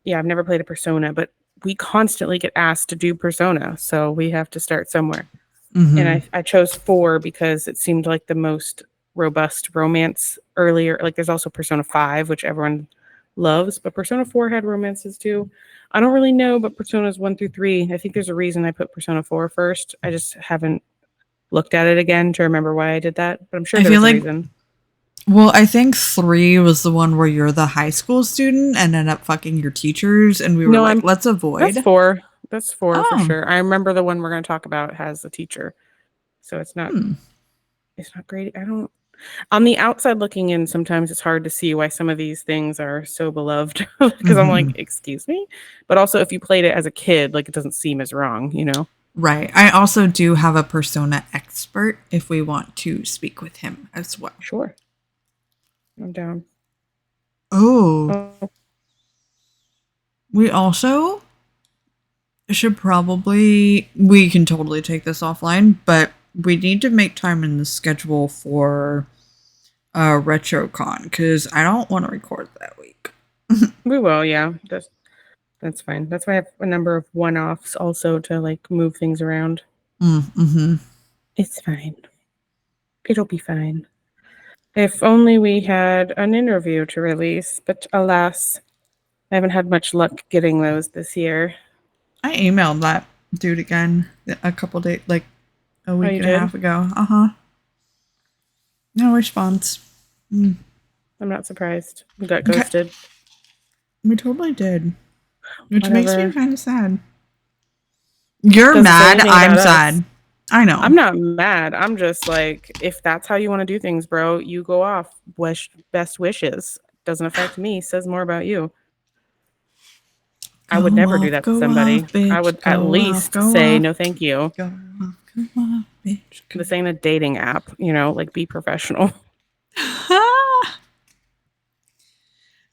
yeah, I've never played a Persona, but we constantly get asked to do Persona, so we have to start somewhere. And I chose 4 because it seemed like the most robust romance earlier. Like there's also Persona 5, which everyone loves, but Persona 4 had romances too. I don't really know, but Personas 1 through 3, I think there's a reason I put Persona 4 first. I just haven't looked at it again to remember why I did that, but I'm sure there's a reason. Well, I think 3 was the one where you're the high school student and end up fucking your teachers, and we were let's avoid. That's 4. That's 4 for sure. I remember the one we're going to talk about has a teacher, so it's not. It's not great. On the outside looking in, sometimes it's hard to see why some of these things are so beloved because I'm like, excuse me. But also, if you played it as a kid, like it doesn't seem as wrong, you know? Right. I also do have a Persona expert if we want to speak with him as well. Sure. I'm down. Oh. We also should probably, we can totally take this offline, but we need to make time in the schedule for RetroCon because I don't want to record that week. We will, yeah. That's fine. That's why I have a number of one-offs also to like move things around. It's fine. It'll be fine. If only we had an interview to release, but alas, I haven't had much luck getting those this year. I emailed that dude again a couple days, like a week and a half ago. No response. I'm not surprised. We got ghosted. We totally did. Which makes me kind of sad. You're mad, I'm sad. I know. I'm not mad. I'm just like, if that's how you want to do things, bro, you go off. Best wishes. Doesn't affect me. Says more about you. I would Go never do off, that to go somebody. off, bitch, I would at go least off, go say off. no, thank you. Go off, bitch. Go This ain't a dating app, like be professional.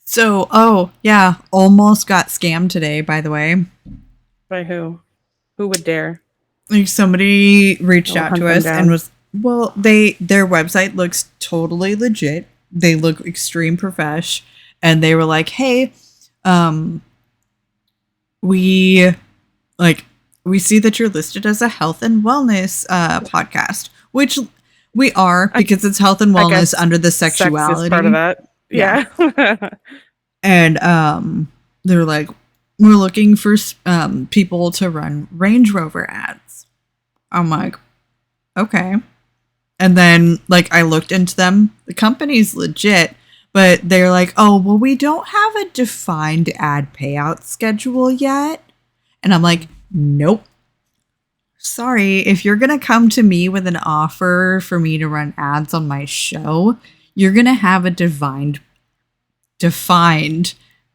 So, oh, yeah, almost got scammed today, by the way. By who? Who would dare? Like somebody reached I'll out hunt to them us and down. was, well, their website looks totally legit. They look extreme profesh, and they were like, "Hey, we we see that you're listed as a health and wellness podcast," which we are because it's health and I guess wellness under the Sex sexuality. is part of that. Yeah. Yeah. And they're like, "We're looking for people to run Range Rover ads." I'm like, okay. And then I looked into them. The company's legit, but they're like, "Oh, well, we don't have a defined ad payout schedule yet." And I'm like, "Nope. Sorry, if you're going to come to me with an offer for me to run ads on my show, you're going to have a defined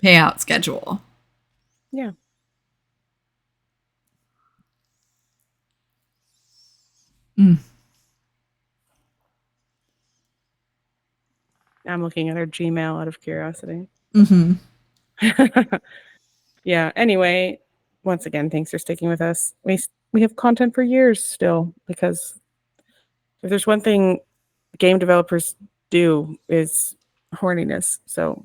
payout schedule." Yeah. I'm looking at her Gmail out of curiosity. Mm-hmm. Yeah. Anyway, once again, thanks for sticking with us. We have content for years still, because if there's one thing game developers do is horniness. So,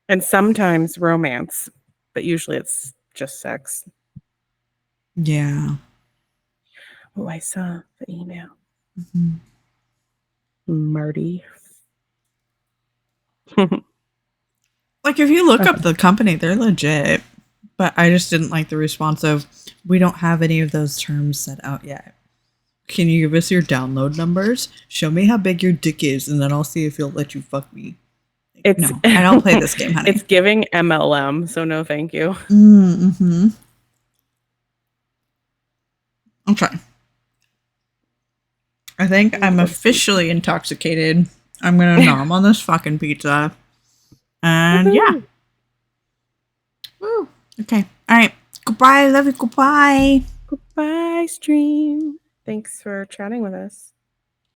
and sometimes romance, but usually it's just sex. Yeah. Oh, I saw the email. Mm-hmm. Marty. If you look up the company, they're legit. But I just didn't like the response of, "We don't have any of those terms set out yet. Can you give us your download numbers? Show me how big your dick is, and then I'll see if he'll let you fuck me." No, I don't play this game, honey. It's giving MLM, so no thank you. Mm-hmm. Okay. I think I'm officially intoxicated. I'm going to nom on this fucking pizza. And yeah. Woo. Okay. All right. Goodbye. Love you. Goodbye. Goodbye, stream. Thanks for chatting with us.